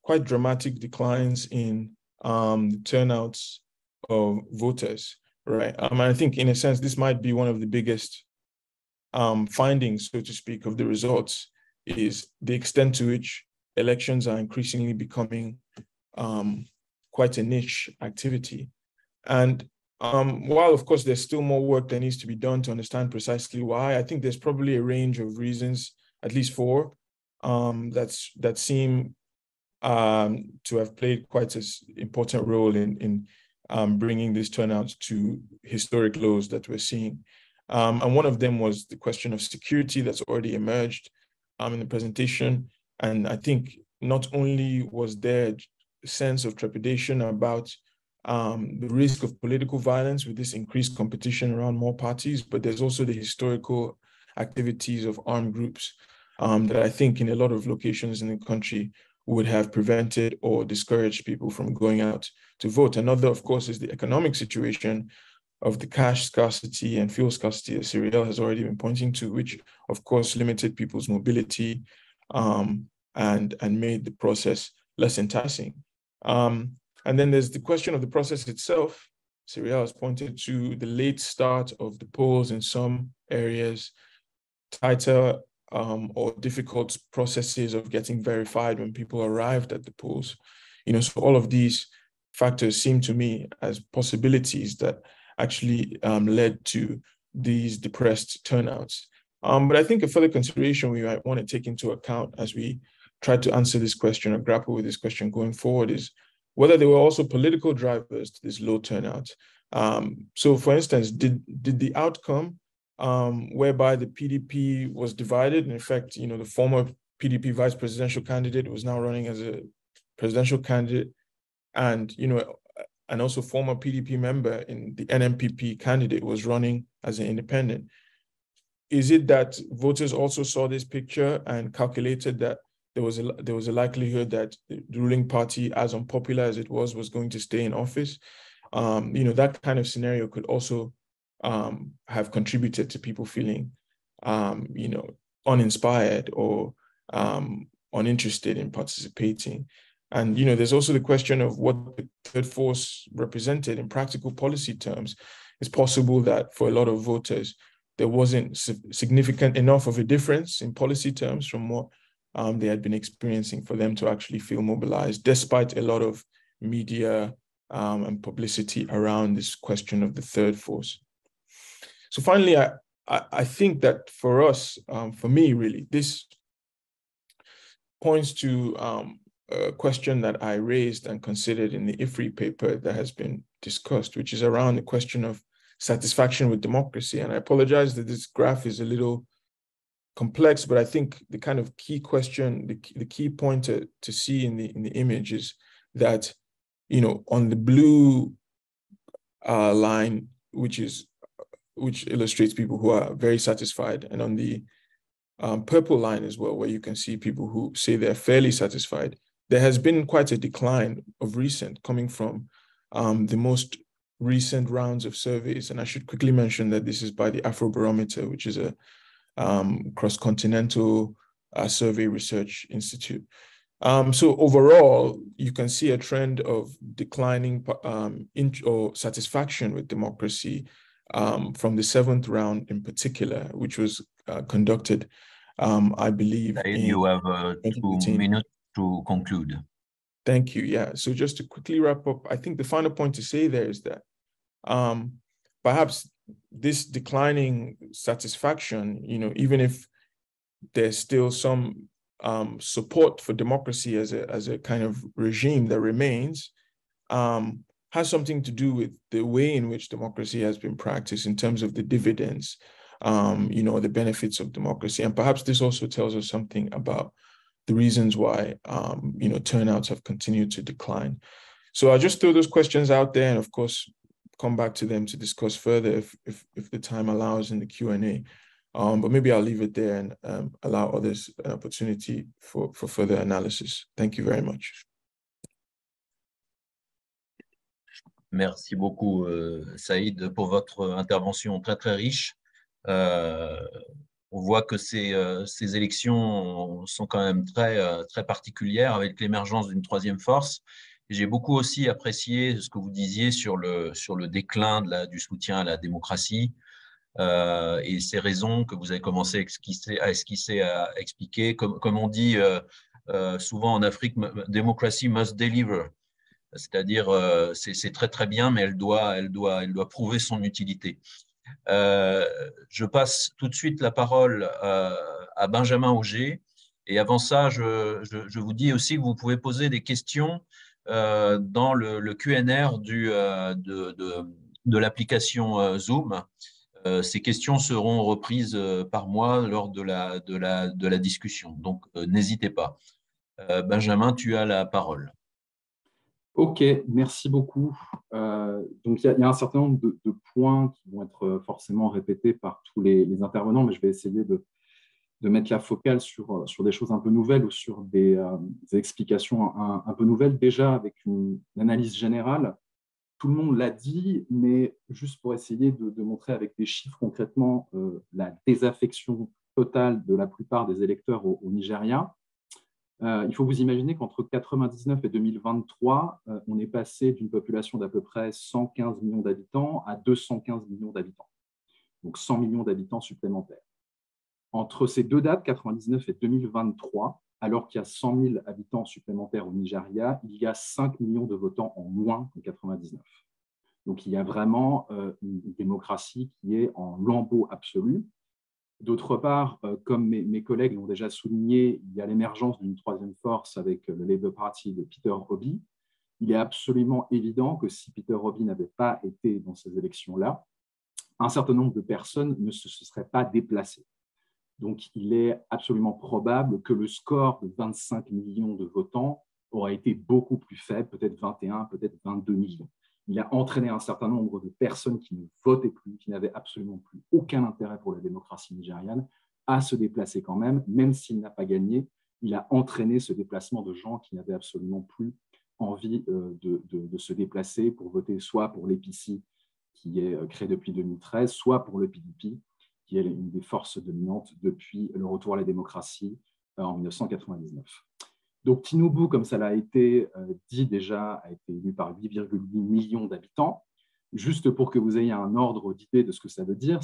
quite dramatic declines in the turnouts of voters, right? I think, in a sense, this might be one of the biggest findings, so to speak, of the results, is the extent to which elections are increasingly becoming quite a niche activity. And while, of course, there's still more work that needs to be done to understand precisely why, I think there's probably a range of reasons, at least four, that seem to have played quite an important role in bringing these turnouts to historic lows that we're seeing. And one of them was the question of security that's already emerged in the presentation. And I think not only was there a sense of trepidation about the risk of political violence with this increased competition around more parties, but there's also the historical activities of armed groups that I think in a lot of locations in the country would have prevented or discouraged people from going out to vote. Another, of course, is the economic situation of the cash scarcity and fuel scarcity, as Cyrielle has already been pointing to, which, of course, limited people's mobility and made the process less enticing. And then there's the question of the process itself. Cyrielle has pointed to the late start of the polls in some areas, tighter or difficult processes of getting verified when people arrived at the polls. So all of these factors seem to me as possibilities that actually led to these depressed turnouts. But I think a further consideration we might want to take into account as we try to answer this question or grapple with this question going forward is whether there were also political drivers to this low turnout. So, for instance, did the outcome whereby the PDP was divided, in effect, the former PDP vice presidential candidate was now running as a presidential candidate, and and also former PDP member in the NMPP candidate was running as an independent. Is it that voters also saw this picture and calculated that there was a likelihood that the ruling party, as unpopular as it was going to stay in office? That kind of scenario could also have contributed to people feeling, uninspired or uninterested in participating. And, there's also the question of what the third force represented in practical policy terms. It's possible that for a lot of voters, there wasn't significant enough of a difference in policy terms from what they had been experiencing for them to actually feel mobilized, despite a lot of media and publicity around this question of the third force. So finally, I think that for us, for me, really, this points to a question that I raised and considered in the IFRI paper that has been discussed, which is around the question of satisfaction with democracy. And I apologize that this graph is a little complex, but I think the kind of key question, the key point to see in the image is that, on the blue line, which illustrates people who are very satisfied, and on the purple line as well, where you can see people who say they're fairly satisfied, there has been quite a decline of recent coming from the most recent rounds of surveys. And I should quickly mention that this is by the Afrobarometer, which is a cross-continental survey research institute. So overall, you can see a trend of declining or satisfaction with democracy from the 7th round in particular, which was conducted, I believe. You have 2 minutes to conclude. Thank you. Yeah. So just to quickly wrap up, I think the final point to say there is that perhaps this declining satisfaction, even if there's still some support for democracy as a kind of regime that remains, has something to do with the way in which democracy has been practiced in terms of the dividends, the benefits of democracy. And perhaps this also tells us something about the reasons why, turnouts have continued to decline. So I'll just throw those questions out there and, of course, come back to them to discuss further if the time allows in the Q&A. But maybe I'll leave it there and allow others an opportunity for further analysis. Thank you very much. Merci beaucoup, Saïd, pour votre intervention très, très riche. On voit que ces élections sont quand même très, très particulières avec l'émergence d'une troisième force. J'ai beaucoup aussi apprécié ce que vous disiez sur le déclin du soutien à la démocratie et ces raisons que vous avez commencé à esquisser, à expliquer. Comme on dit souvent en Afrique, « democracy must deliver ». C'est-à-dire, c'est très, très bien, mais elle doit prouver son utilité. Je passe tout de suite la parole à Benjamin Auger. Et avant ça, je vous dis aussi que vous pouvez poser des questions dans le Q&R de l'application Zoom. Ces questions seront reprises par moi lors de la discussion. Donc, n'hésitez pas. Benjamin, tu as la parole. Ok, merci beaucoup. Donc, il y a un certain nombre de points qui vont être forcément répétés par tous les intervenants, mais je vais essayer de mettre la focale sur des choses un peu nouvelles ou sur des explications un peu nouvelles. Déjà, avec une analyse générale, tout le monde l'a dit, mais juste pour essayer de montrer avec des chiffres concrètement la désaffection totale de la plupart des électeurs au Nigeria. Il faut vous imaginer qu'entre 1999 et 2023, on est passé d'une population d'à peu près 115 millions d'habitants à 215 millions d'habitants, donc 100 millions d'habitants supplémentaires. Entre ces deux dates, 1999 et 2023, alors qu'il y a 100 000 habitants supplémentaires au Nigeria, il y a 5 millions de votants en moins qu'en 1999. Donc, il y a vraiment une démocratie qui est en lambeaux absolu. D'autre part, comme mes collègues l'ont déjà souligné, il y a l'émergence d'une troisième force avec le Labour Party de Peter Obi. Il est absolument évident que si Peter Obi n'avait pas été dans ces élections-là, un certain nombre de personnes ne se seraient pas déplacées. Donc, il est absolument probable que le score de 25 millions de votants aurait été beaucoup plus faible, peut-être 21, peut-être 22 millions. Il a entraîné un certain nombre de personnes qui ne votaient plus, qui n'avaient absolument plus aucun intérêt pour la démocratie nigériane, à se déplacer quand même s'il n'a pas gagné. Il a entraîné ce déplacement de gens qui n'avaient absolument plus envie de se déplacer pour voter soit pour l'APC, qui est créé depuis 2013, soit pour le PDP, qui est une des forces dominantes depuis le retour à la démocratie en 1999. Donc, Tinubu, comme ça l'a été dit déjà, a été élu par 8,8 millions d'habitants. Juste pour que vous ayez un ordre d'idée de ce que ça veut dire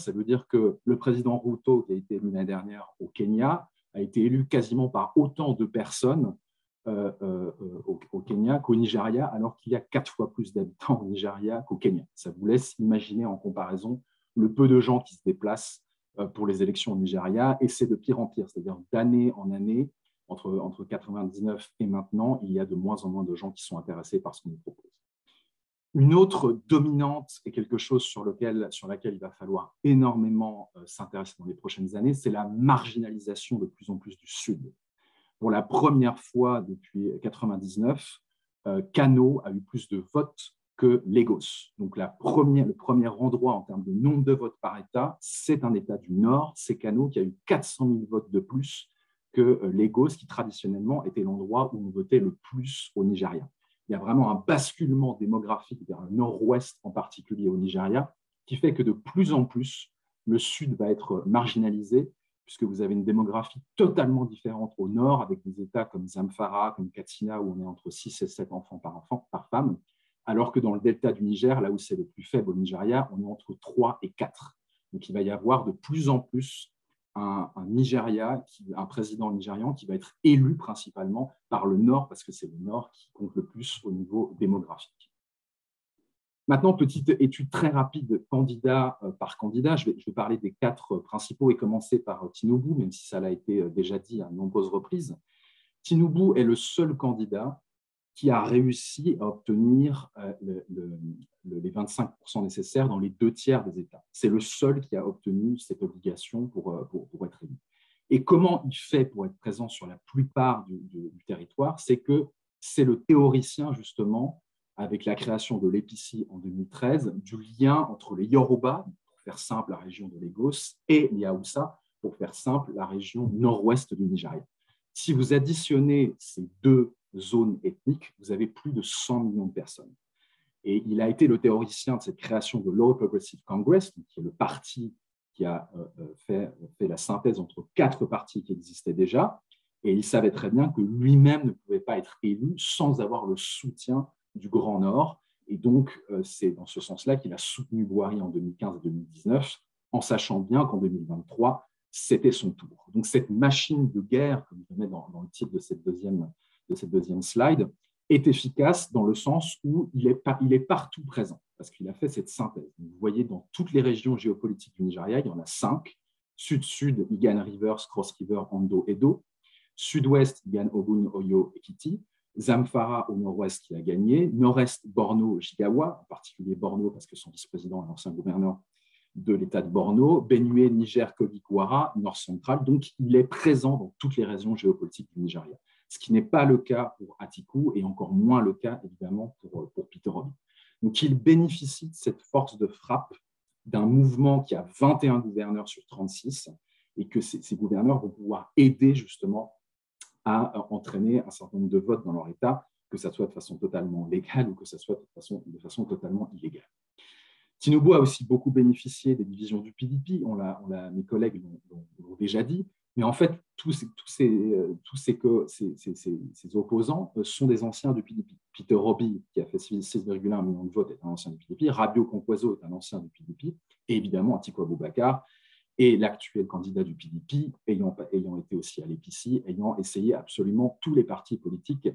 que le président Ruto, qui a été élu l'année dernière au Kenya, a été élu quasiment par autant de personnes au Kenya qu'au Nigeria, alors qu'il y a 4 fois plus d'habitants au Nigeria qu'au Kenya. Ça vous laisse imaginer en comparaison le peu de gens qui se déplacent pour les élections au Nigeria, et c'est de pire en pire, c'est-à-dire d'année en année, entre 1999 et maintenant, il y a de moins en moins de gens qui sont intéressés par ce qu'on nous propose. Une autre dominante et quelque chose sur laquelle il va falloir énormément s'intéresser dans les prochaines années, c'est la marginalisation de plus en plus du Sud. Pour la première fois depuis 1999, Kano a eu plus de votes que Lagos. Donc le premier endroit en termes de nombre de votes par État, c'est un État du Nord, c'est Kano qui a eu 400 000 votes de plus que Lagos, qui traditionnellement était l'endroit où on votait le plus au Nigeria. Il y a vraiment un basculement démographique vers le nord-ouest, en particulier au Nigeria, qui fait que de plus en plus, le Sud va être marginalisé, puisque vous avez une démographie totalement différente au nord, avec des États comme Zamfara, comme Katsina, où on est entre 6 et 7 enfants par femme, alors que dans le delta du Niger, là où c'est le plus faible au Nigeria, on est entre 3 et 4. Donc, il va y avoir de plus en plus un Nigeria, un président nigérian qui va être élu principalement par le Nord, parce que c'est le Nord qui compte le plus au niveau démographique. Maintenant, petite étude très rapide, candidat par candidat. Je vais parler des 4 principaux et commencer par Tinubu, même si ça l'a été déjà dit à de nombreuses reprises. Tinubu est le seul candidat qui a réussi à obtenir les 25% nécessaires dans les 2 tiers des États. C'est le seul qui a obtenu cette obligation pour être élu. Et comment il fait pour être présent sur la plupart du territoire? C'est que c'est le théoricien, justement, avec la création de l'EPICI en 2013, du lien entre les Yoruba, pour faire simple, la région de Lagos, et les Haoussa, pour faire simple, la région nord-ouest du Nigeria. Si vous additionnez ces 2 zones ethniques, vous avez plus de 100 millions de personnes. Et il a été le théoricien de cette création de l'All Progressive Congress, qui est le parti qui a fait la synthèse entre 4 partis qui existaient déjà. Et il savait très bien que lui-même ne pouvait pas être élu sans avoir le soutien du Grand Nord. Et donc, c'est dans ce sens-là qu'il a soutenu Buhari en 2015 et 2019, en sachant bien qu'en 2023, c'était son tour. Donc, cette machine de guerre, comme je mets dans le titre de cette deuxième slide, est efficace dans le sens où il est partout présent, parce qu'il a fait cette synthèse. Vous voyez, dans toutes les régions géopolitiques du Nigeria, il y en a 5. Sud-Sud, il gagne Rivers, Cross River, Ondo, Edo. Sud-Ouest, il gagne Ogun, Oyo, Ekiti. Zamfara au nord-ouest qui a gagné. Nord-est, Borno, Jigawa, en particulier Borno, parce que son vice-président est l'ancien gouverneur de l'État de Borno, Benue, Niger, Kogi, Kwara, nord-central. Donc, il est présent dans toutes les régions géopolitiques du Nigeria. Ce qui n'est pas le cas pour Atiku et encore moins le cas, évidemment, pour Peter Obi. Donc, il bénéficie de cette force de frappe d'un mouvement qui a 21 gouverneurs sur 36 et que ces gouverneurs vont pouvoir aider justement à entraîner un certain nombre de votes dans leur État, que ce soit de façon totalement légale ou que ce soit de façon totalement illégale. Tinubu a aussi beaucoup bénéficié des divisions du PDP, mes collègues l'ont déjà dit, mais en fait, tous ces opposants sont des anciens du PDP. Peter Obi, qui a fait 6,1 millions de votes, est un ancien du PDP, Rabiu Kwankwaso est un ancien du PDP, et évidemment Atiku Abubakar est l'actuel candidat du PDP, ayant été aussi à l'EPICI, ayant essayé absolument tous les partis politiques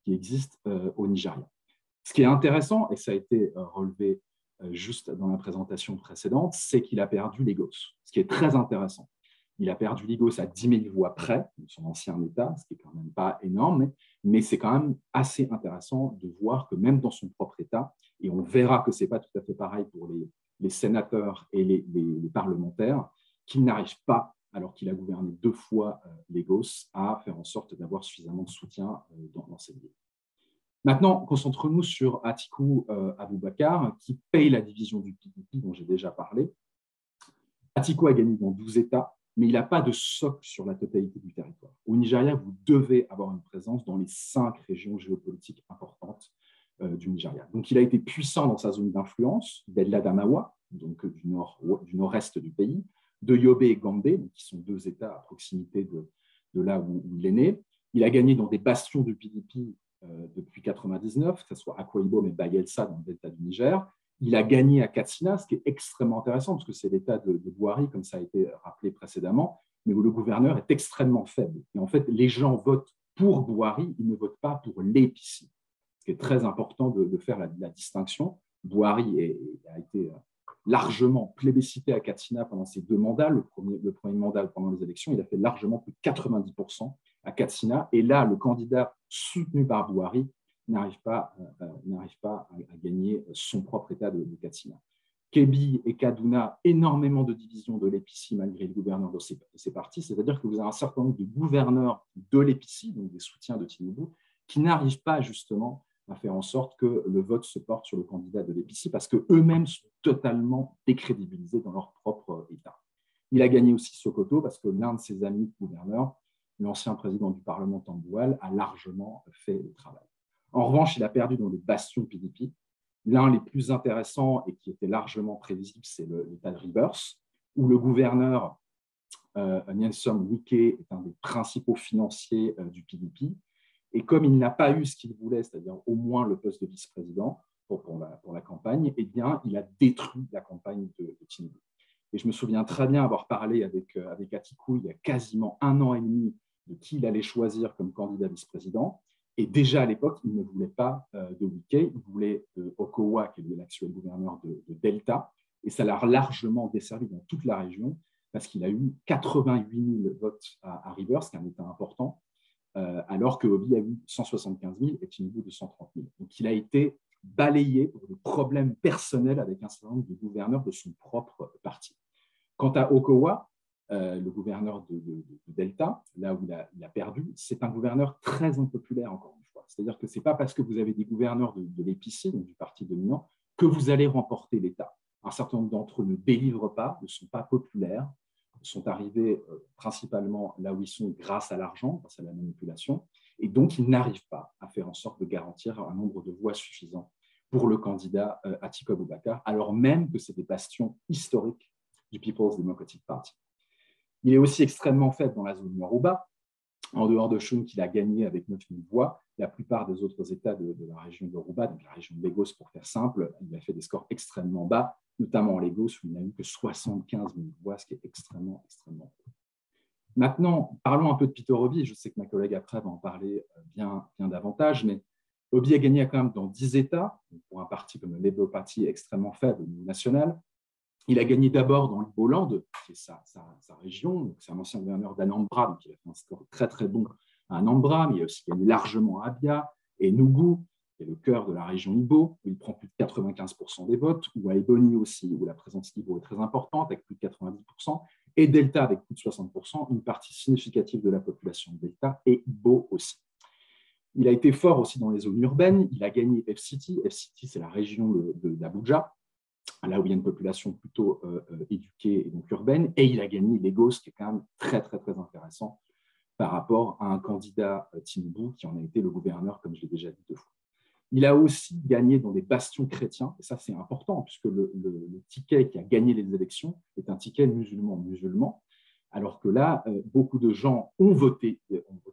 qui existent au Nigeria. Ce qui est intéressant, et ça a été relevé juste dans la présentation précédente, c'est qu'il a perdu Lagos, ce qui est très intéressant. Il a perdu Lagos à 10 000 voix près de son ancien État, ce qui n'est quand même pas énorme, mais c'est quand même assez intéressant de voir que même dans son propre État, et on verra que ce n'est pas tout à fait pareil pour les sénateurs et les parlementaires, qu'il n'arrive pas, alors qu'il a gouverné 2 fois Lagos, à faire en sorte d'avoir suffisamment de soutien dans cette ville. Maintenant, concentrons-nous sur Atiku Abubakar, qui paye la division du PDP dont j'ai déjà parlé. Atiku a gagné dans 12 États, mais il n'a pas de socle sur la totalité du territoire. Au Nigeria, vous devez avoir une présence dans les 5 régions géopolitiques importantes du Nigeria. Donc, il a été puissant dans sa zone d'influence, d'El-Adamawa, donc du nord-est du pays, de Yobe et Gombe, qui sont 2 États à proximité de là où il est né. Il a gagné dans des bastions du PDP depuis 1999, que ce soit Akwa Ibom et Bayelsa dans le delta du Niger. Il a gagné à Katsina, ce qui est extrêmement intéressant, parce que c'est l'État de Buhari, comme ça a été rappelé précédemment, mais où le gouverneur est extrêmement faible. Et en fait, les gens votent pour Buhari, ils ne votent pas pour l'EPICI. Ce qui est très important de faire la distinction. Buhari a été largement plébiscité à Katsina pendant ses 2 mandats. Le premier mandat pendant les élections, il a fait largement plus de 90% à Katsina. Et là, le candidat soutenu par Buhari n'arrive pas à gagner son propre État de Katsina. Kebbi et Kaduna, énormément de divisions de l'EPICI malgré le gouverneur de ces partis, c'est-à-dire que vous avez un certain nombre de gouverneurs de l'EPICI, donc des soutiens de Tinubu, qui n'arrivent pas justement à faire en sorte que le vote se porte sur le candidat de l'EPICI parce qu'eux-mêmes sont totalement décrédibilisés dans leur propre État. Il a gagné aussi Sokoto parce que l'un de ses amis gouverneurs, l'ancien président du Parlement Tambuwal, a largement fait le travail. En revanche, il a perdu dans les bastions PDP. L'un des plus intéressants et qui était largement prévisible, c'est l'État de Rivers, où le gouverneur Nyesom Wike est un des principaux financiers du PDP. Et comme il n'a pas eu ce qu'il voulait, c'est-à-dire au moins le poste de vice-président pour la campagne, eh bien, il a détruit la campagne de Tinubu. Et je me souviens très bien avoir parlé avec Atiku il y a quasiment 1 an et demi de qui il allait choisir comme candidat vice-président. Et déjà à l'époque, il ne voulait pas de Wike, il voulait Okowa, qui est l'actuel gouverneur de Delta. Et ça l'a largement desservi dans toute la région parce qu'il a eu 88 000 votes à Rivers, qui est un État important, alors que Obi a eu 175 000 et Tinubu 230 000. Donc il a été balayé pour des problèmes personnels avec un certain nombre de gouverneurs de son propre parti. Quant à Okowa, le gouverneur de Delta, là où il a perdu, c'est un gouverneur très impopulaire, encore une fois. C'est-à-dire que ce n'est pas parce que vous avez des gouverneurs de l'APC, donc du parti dominant, que vous allez remporter l'État. Un certain nombre d'entre eux ne délivrent pas, ne sont pas populaires, sont arrivés principalement là où ils sont grâce à l'argent, grâce à la manipulation, et donc ils n'arrivent pas à faire en sorte de garantir un nombre de voix suffisant pour le candidat Atiku Abubakar, alors même que c'est des bastions historiques du People's Democratic Party. Il est aussi extrêmement faible dans la zone Yoruba. En dehors de Shun, qu'il a gagné avec 9 000 voix, la plupart des autres États de la région Yoruba, donc la région de Lagos pour faire simple, il a fait des scores extrêmement bas, notamment en Lagos où il n'a eu que 75 000 voix, ce qui est extrêmement, extrêmement peu. Maintenant, parlons un peu de Peter Obi. Je sais que ma collègue après va en parler bien davantage, mais Obi a gagné quand même dans 10 États, pour un parti comme le Labour Party extrêmement faible au niveau national. Il a gagné d'abord dans l'Iboland, qui est sa région. C'est un ancien gouverneur d'Anambra, donc il a fait un score très très bon à Anambra, mais il a aussi gagné largement à Abia et Enugu, qui est le cœur de la région Igbo, où il prend plus de 95% des votes, ou à Ebonyi aussi, où la présence Igbo est très importante, avec plus de 90%, et Delta avec plus de 60%, une partie significative de la population de Delta, et Igbo aussi. Il a été fort aussi dans les zones urbaines. Il a gagné FCT. FCT, c'est la région d'Abuja, là où il y a une population plutôt éduquée et donc urbaine, et il a gagné Lagos, qui est quand même très, très, très intéressant par rapport à un candidat Tinubu qui en a été le gouverneur, comme je l'ai déjà dit 2 fois. Il a aussi gagné dans des bastions chrétiens, et ça c'est important, puisque le ticket qui a gagné les élections est un ticket musulman, alors que là, beaucoup de gens ont voté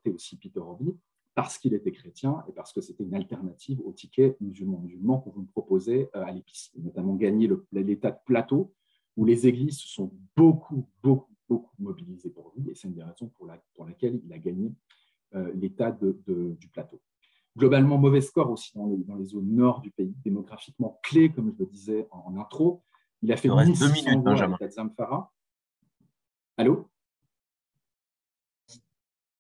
aussi Peter Obi, parce qu'il était chrétien et parce que c'était une alternative au ticket musulman qu'on vous proposait à l'épicerie, notamment gagner l'État de Plateau, où les églises se sont beaucoup mobilisées pour lui, et c'est une des raisons pour laquelle il a gagné l'État du Plateau. Globalement, mauvais score aussi dans les zones nord du pays, démographiquement clé, comme je le disais en intro. Il a fait 1600 voix à l'État de Zamfara. Allô?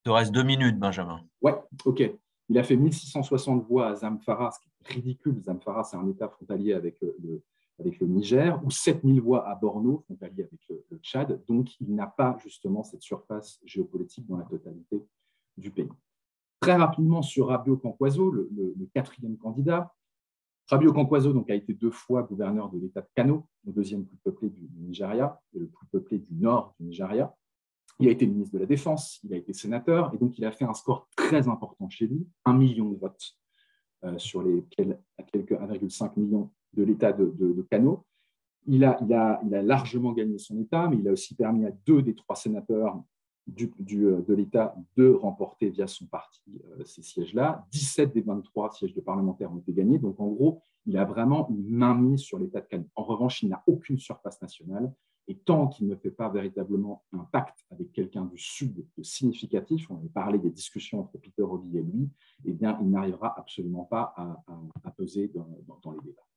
Il te reste 2 minutes, Benjamin. Ouais, ok. Il a fait 1660 voix à Zamfara, ce qui est ridicule. Zamfara, c'est un État frontalier avec le Niger, ou 7000 voix à Borno, frontalier avec le Tchad. Donc, il n'a pas justement cette surface géopolitique dans la totalité du pays. Très rapidement sur Rabiot Kwankwaso, le 4e candidat. Rabiot Kwankwaso donc, a été 2 fois gouverneur de l'État de Kano, le 2e plus peuplé du Nigeria et le plus peuplé du nord du Nigeria. Il a été ministre de la Défense, il a été sénateur, et donc il a fait un score très important chez lui, 1 million de votes sur quelques 1,5 million de l'État de Kano. Il a largement gagné son État, mais il a aussi permis à 2 des 3 sénateurs de l'État de remporter via son parti ces sièges-là. 17 des 23 sièges de parlementaires ont été gagnés, donc en gros, il a vraiment une mainmise sur l'État de Kano. En revanche, il n'a aucune surface nationale. Et tant qu'il ne fait pas véritablement un pacte avec quelqu'un du Sud significatif, on avait parlé des discussions entre Peter Obi et lui, eh bien, il n'arrivera absolument pas à peser dans les débats.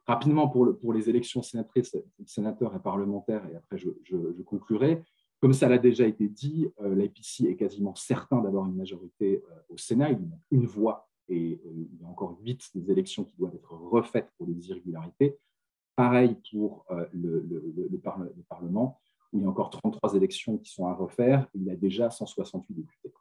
Rapidement, pour les élections sénateurs et parlementaires, et après je conclurai, comme ça l'a déjà été dit, l'APC est quasiment certain d'avoir une majorité au Sénat. Il lui manque 1 voix et il y a encore 8 des élections qui doivent être refaites pour les irrégularités. Pareil pour le Parlement, où il y a encore 33 élections qui sont à refaire. Il y a déjà 168 députés.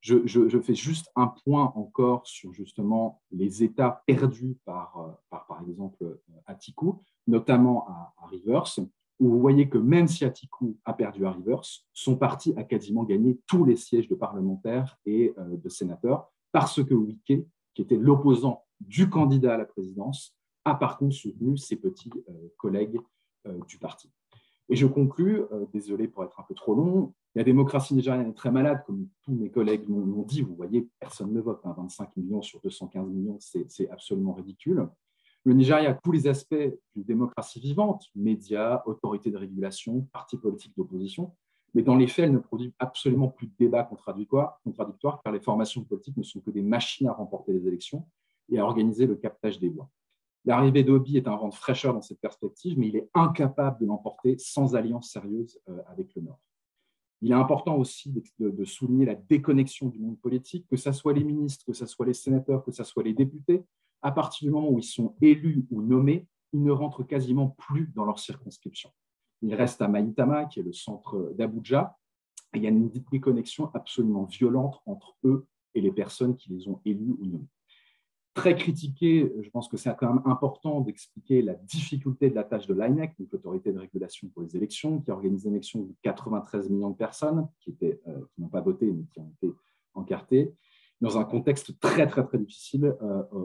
Je fais juste un point encore sur justement les États perdus par exemple, Atiku, notamment à Rivers, où vous voyez que même si Atiku a perdu à Rivers, son parti a quasiment gagné tous les sièges de parlementaires et de sénateurs, parce que Wike, qui était l'opposant du candidat à la présidence, a par contre soutenu ses petits collègues du parti. Et je conclus, désolé pour être un peu trop long, la démocratie nigériane est très malade, comme tous mes collègues l'ont dit, vous voyez, personne ne vote, 25 millions sur 215 millions, c'est absolument ridicule. Le Nigeria a tous les aspects d'une démocratie vivante, médias, autorités de régulation, partis politiques d'opposition, mais dans les faits, elle ne produit absolument plus de débats contradictoires, car les formations politiques ne sont que des machines à remporter les élections et à organiser le captage des voix. L'arrivée d'Obi est un vent de fraîcheur dans cette perspective, mais il est incapable de l'emporter sans alliance sérieuse avec le Nord. Il est important aussi de souligner la déconnexion du monde politique, que ce soit les ministres, que ce soit les sénateurs, que ce soit les députés. À partir du moment où ils sont élus ou nommés, ils ne rentrent quasiment plus dans leur circonscription. Ils restent à Maïtama, qui est le centre d'Abuja, et il y a une déconnexion absolument violente entre eux et les personnes qui les ont élus ou nommés. Très critiqué, je pense que c'est quand même important d'expliquer la difficulté de la tâche de l'INEC, donc l'autorité de régulation pour les élections, qui a organisé une élection de 93 millions de personnes qui n'ont pas voté, mais qui ont été encartées, dans un contexte très, très, très difficile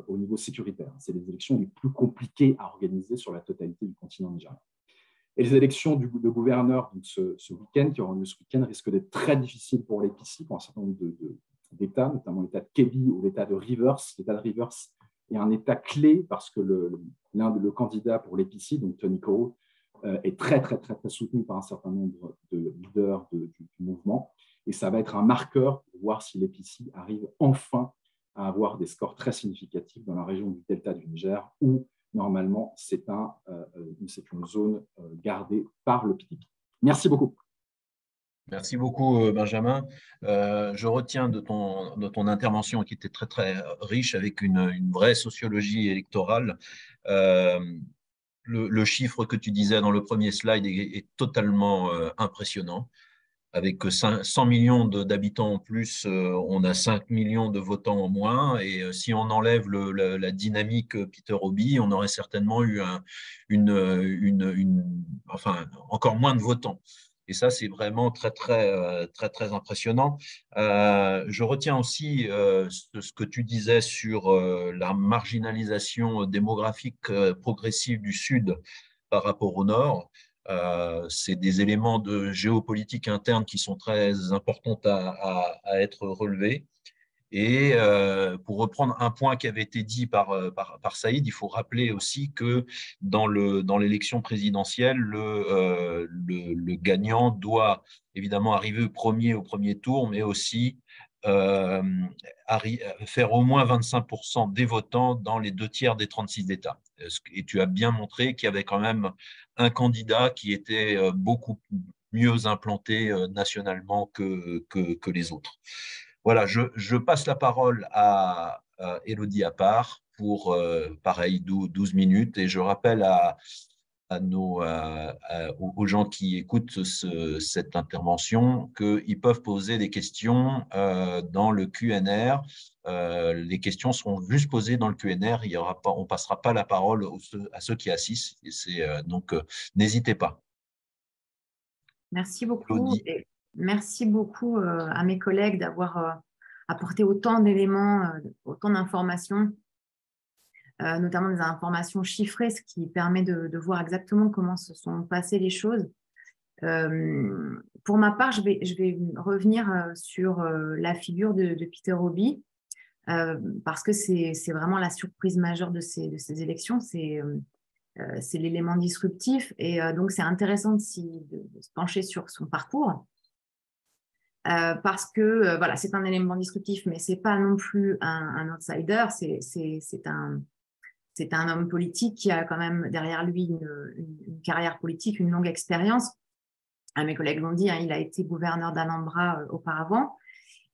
au niveau sécuritaire. C'est les élections les plus compliquées à organiser sur la totalité du continent nigérien. Et les élections de gouverneur donc ce week-end, qui auront lieu ce week-end, risquent d'être très difficiles pour l'EPC, pour un certain nombre d'États, notamment l'État de Kebbi ou l'État de Rivers. L'État de Rivers est un État clé parce que le candidat pour l'EPC, donc Tony Koro, est très, très, très, très soutenu par un certain nombre de leaders du mouvement. Et ça va être un marqueur pour voir si l'EPC arrive enfin à avoir des scores très significatifs dans la région du Delta du Niger, où normalement c'est une zone gardée par le PDP. Merci beaucoup. Merci beaucoup, Benjamin. Je retiens de ton intervention qui était très, très riche avec une vraie sociologie électorale. Le chiffre que tu disais dans le premier slide est totalement impressionnant. Avec 100 millions d'habitants en plus, on a 5 millions de votants en moins. Et si on enlève la dynamique Peter Obi, on aurait certainement eu encore moins de votants. Et ça, c'est vraiment très, très, très, très impressionnant. Je retiens aussi ce que tu disais sur la marginalisation démographique progressive du Sud par rapport au Nord. C'est des éléments de géopolitique interne qui sont très importants à être relevés. Et pour reprendre un point qui avait été dit par Saïd, il faut rappeler aussi que dans l'élection présidentielle, le gagnant doit évidemment arriver au premier tour, mais aussi faire au moins 25% des votants dans les 2/3 des 36 États. Et tu as bien montré qu'il y avait quand même un candidat qui était beaucoup mieux implanté nationalement que les autres. Voilà, je passe la parole à Élodie Appart pour, pareil, 12 minutes. Et je rappelle aux gens qui écoutent cette intervention qu'ils peuvent poser des questions dans le Q&R. Les questions seront juste posées dans le Q&R. On ne passera pas la parole à ceux qui assistent. Donc, n'hésitez pas. Merci beaucoup. Merci beaucoup à mes collègues d'avoir apporté autant d'éléments, autant d'informations, notamment des informations chiffrées, ce qui permet de voir exactement comment se sont passées les choses. Pour ma part, je vais revenir sur la figure de Peter Obi, parce que c'est vraiment la surprise majeure de ces élections. C'est l'élément disruptif. Et donc, c'est intéressant de se pencher sur son parcours. Parce que voilà, c'est un élément disruptif, mais ce n'est pas non plus un outsider, c'est un homme politique qui a quand même derrière lui une carrière politique, une longue expérience. Mes collègues l'ont dit, hein, il a été gouverneur d'Anambra auparavant.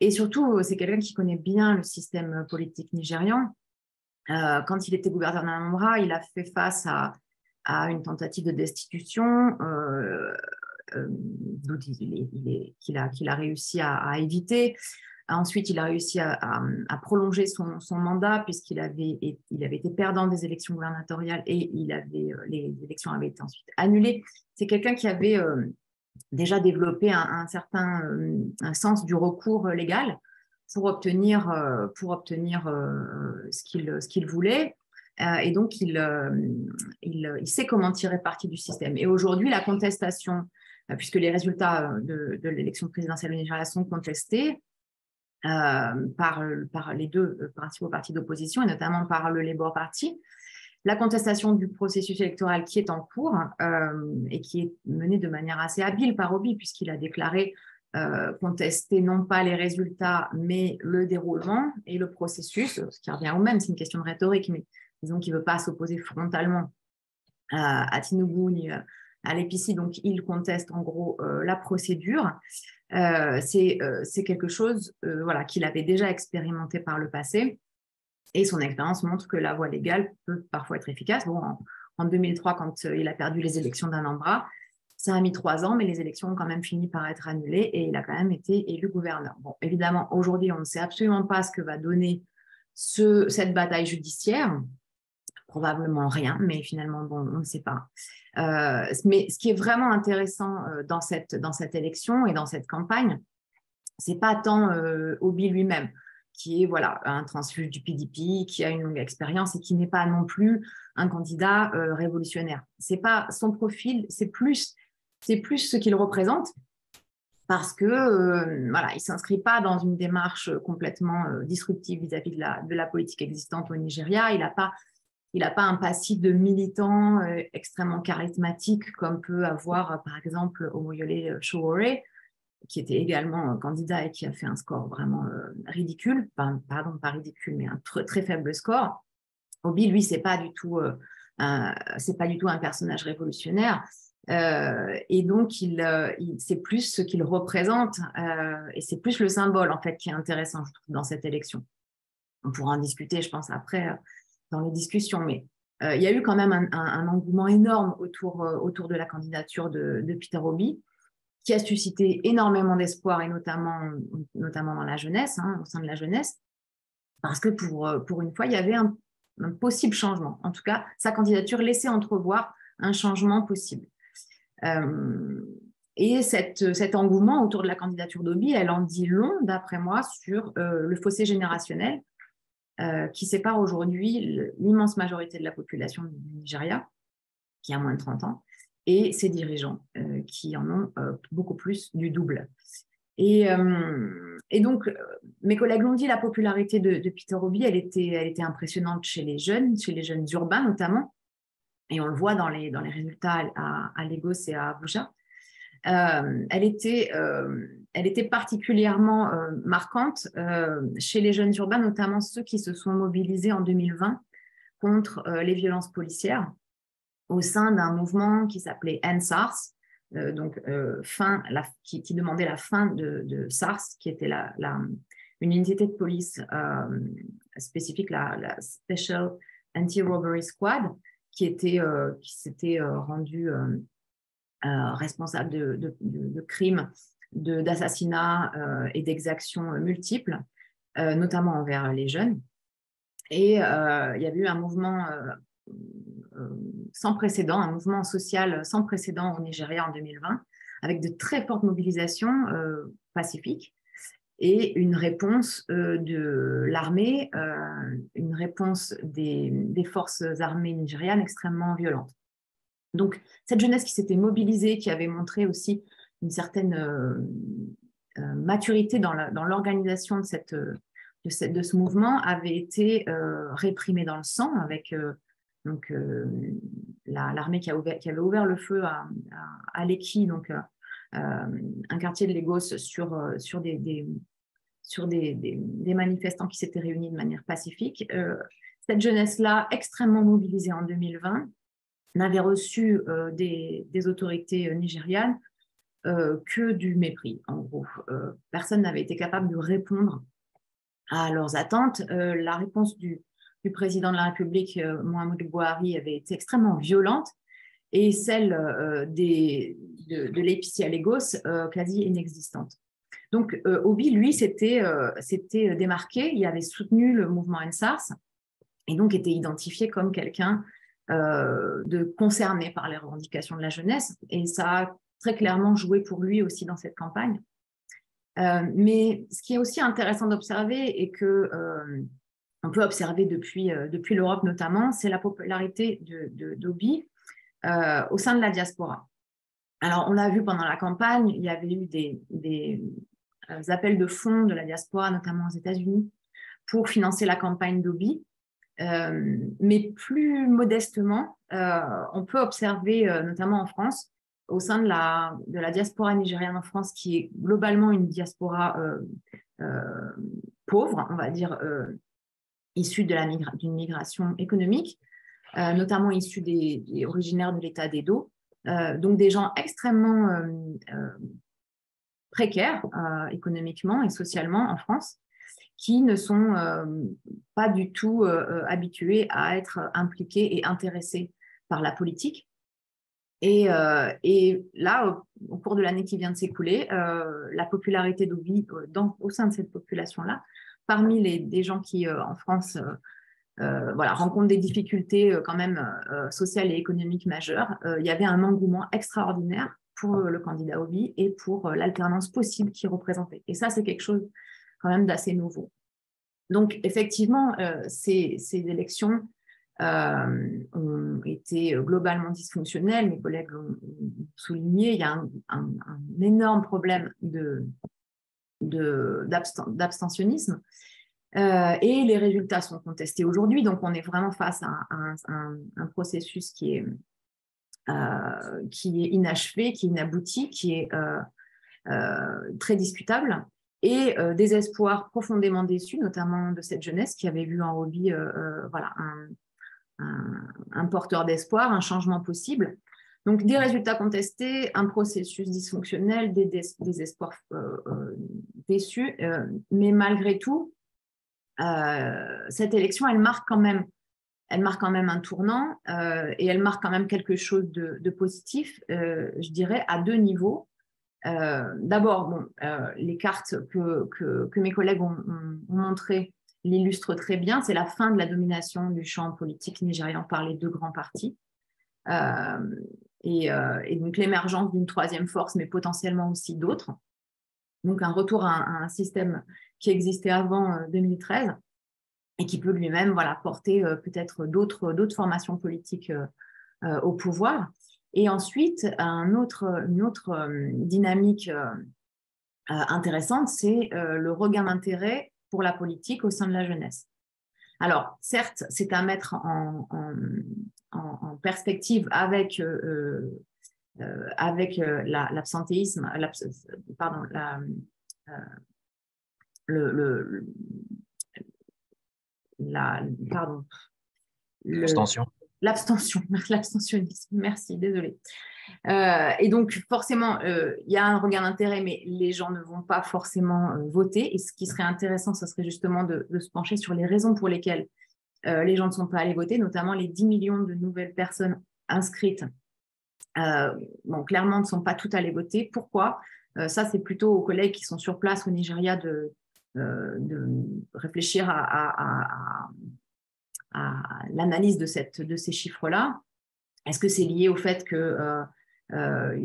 Et surtout, c'est quelqu'un qui connaît bien le système politique nigérian. Quand il était gouverneur d'Anambra, il a fait face à une tentative de destitution qu'il a réussi à éviter. Ensuite, il a réussi à prolonger son mandat puisqu'il avait été perdant des élections gouvernementales et les élections avaient été ensuite annulées. C'est quelqu'un qui avait déjà développé un certain sens du recours légal pour obtenir ce qu'il voulait. Et donc, il sait comment tirer parti du système. Et aujourd'hui, la contestation, puisque les résultats de l'élection présidentielle au Nigeria sont contestés par les deux principaux partis d'opposition, et notamment par le Labour Party, la contestation du processus électoral qui est en cours et qui est menée de manière assez habile par Obi, puisqu'il a déclaré contester non pas les résultats, mais le déroulement et le processus, ce qui revient au même, c'est une question de rhétorique, mais disons qu'il ne veut pas s'opposer frontalement à Tinubu ni à l'EPC, donc il conteste en gros la procédure. C'est quelque chose voilà, qu'il avait déjà expérimenté par le passé. Et son expérience montre que la voie légale peut parfois être efficace. Bon, en 2003, quand il a perdu les élections d'Anambra, ça a mis 3 ans, mais les élections ont quand même fini par être annulées et il a quand même été élu gouverneur. Bon, évidemment, aujourd'hui, on ne sait absolument pas ce que va donner cette bataille judiciaire. Probablement rien, mais finalement, bon, on ne sait pas. Mais ce qui est vraiment intéressant dans cette élection et dans cette campagne, ce n'est pas tant Obi lui-même, qui est voilà, un transfuge du PDP, qui a une longue expérience et qui n'est pas non plus un candidat révolutionnaire. Ce n'est pas son profil, c'est plus ce qu'il représente, parce que voilà, il ne s'inscrit pas dans une démarche complètement disruptive vis-à-vis de la politique existante au Nigeria. Il n'a pas un passif de militant extrêmement charismatique comme peut avoir, par exemple, Omoyole Sowore, qui était également candidat et qui a fait un score vraiment ridicule. Pardon, pas ridicule, mais un très faible score. Obi, lui, c'est pas du tout un personnage révolutionnaire. Et donc, c'est plus ce qu'il représente et c'est plus le symbole, en fait, qui est intéressant, je trouve, dans cette élection. On pourra en discuter, je pense, après dans les discussions, mais il y a eu quand même un engouement énorme autour de la candidature de Peter Obi, qui a suscité énormément d'espoir, et notamment dans la jeunesse, au sein de la jeunesse, parce que pour une fois, il y avait un possible changement. En tout cas, sa candidature laissait entrevoir un changement possible. Et cet engouement autour de la candidature d'Obi, elle en dit long, d'après moi, sur le fossé générationnel qui sépare aujourd'hui l'immense majorité de la population du Nigeria, qui a moins de 30 ans, et ses dirigeants, qui en ont beaucoup plus du double. Et donc, mes collègues l'ont dit, la popularité de Peter Obi, elle était impressionnante chez les jeunes urbains notamment, et on le voit dans les résultats à Lagos et à Abuja. Elle était particulièrement marquante chez les jeunes urbains, notamment ceux qui se sont mobilisés en 2020 contre les violences policières au sein d'un mouvement qui s'appelait EndSARS, qui demandait la fin de SARS, qui était une unité de police spécifique, la Special Anti-Robbery Squad, qui s'était rendue responsable de crimes, d'assassinats et d'exactions multiples, notamment envers les jeunes. Et il y avait eu un mouvement sans précédent, un mouvement social sans précédent au Nigeria en 2020, avec de très fortes mobilisations pacifiques et une réponse de l'armée, une réponse des forces armées nigérianes extrêmement violente. Donc, cette jeunesse qui s'était mobilisée, qui avait montré aussi une certaine maturité dans l'organisation de ce mouvement, avait été réprimée dans le sang avec l'armée qui avait ouvert le feu à Lekki, donc un quartier de Lagos, sur des manifestants qui s'étaient réunis de manière pacifique. Cette jeunesse-là, extrêmement mobilisée en 2020, n'avait reçu des autorités nigérianes que du mépris, en gros. Personne n'avait été capable de répondre à leurs attentes. La réponse du président de la République, Muhammadu Buhari, avait été extrêmement violente, et celle de l'APC à Lagos, quasi inexistante. Donc, Obi, lui, s'était démarqué, il avait soutenu le mouvement EndSARS, et donc était identifié comme quelqu'un de concerné par les revendications de la jeunesse, et ça a très clairement joué pour lui aussi dans cette campagne. Mais ce qui est aussi intéressant d'observer, et que on peut observer depuis l'Europe notamment, c'est la popularité d'Obi au sein de la diaspora. Alors, on l'a vu pendant la campagne, il y avait eu des appels de fonds de la diaspora, notamment aux États-Unis, pour financer la campagne d'Obi. mais plus modestement, on peut observer, notamment en France, au sein de la diaspora nigériane en France, qui est globalement une diaspora pauvre, on va dire, issue d'une migration économique, notamment issue des originaires de l'État d'Edo, donc des gens extrêmement précaires économiquement et socialement en France, qui ne sont pas du tout habitués à être impliqués et intéressés par la politique. Et là, au cours de l'année qui vient de s'écouler, la popularité d'Obi au sein de cette population-là, parmi des gens qui, en France, rencontrent des difficultés quand même sociales et économiques majeures, il y avait un engouement extraordinaire pour le candidat Obi et pour l'alternance possible qu'il représentait. Et ça, c'est quelque chose quand même d'assez nouveau. Donc, effectivement, ces élections ont été globalement dysfonctionnelles. Mes collègues l'ont souligné. Il y a un énorme problème d'abstentionnisme. Et les résultats sont contestés aujourd'hui. Donc, on est vraiment face à un processus qui est inachevé, qui est inabouti, qui est très discutable. Et des espoirs profondément déçus, notamment de cette jeunesse qui avait vu en Obi un porteur d'espoir, un changement possible. Donc, des résultats contestés, un processus dysfonctionnel, des espoirs déçus. Mais malgré tout, cette élection, elle marque quand même un tournant et elle marque quand même quelque chose de positif, je dirais, à deux niveaux. D'abord, les cartes que mes collègues ont montrées l'illustrent très bien. C'est la fin de la domination du champ politique nigérian par les deux grands partis. Et donc l'émergence d'une troisième force, mais potentiellement aussi d'autres. Donc un retour à un système qui existait avant 2013 et qui peut lui-même porter peut-être d'autres formations politiques au pouvoir. Et ensuite, une autre dynamique intéressante, c'est le regain d'intérêt pour la politique au sein de la jeunesse. Alors, certes, c'est à mettre en perspective avec l'absentéisme, l'abstentionnisme, merci, désolée. Et donc, forcément, il y a un regain d'intérêt, mais les gens ne vont pas forcément voter. Et ce qui serait intéressant, ce serait justement de se pencher sur les raisons pour lesquelles les gens ne sont pas allés voter, notamment les 10 millions de nouvelles personnes inscrites. Clairement, ne sont pas toutes allées voter. Pourquoi ? Ça, c'est plutôt aux collègues qui sont sur place au Nigeria de réfléchir à l'analyse de ces chiffres-là. Est-ce que c'est lié au fait qu'il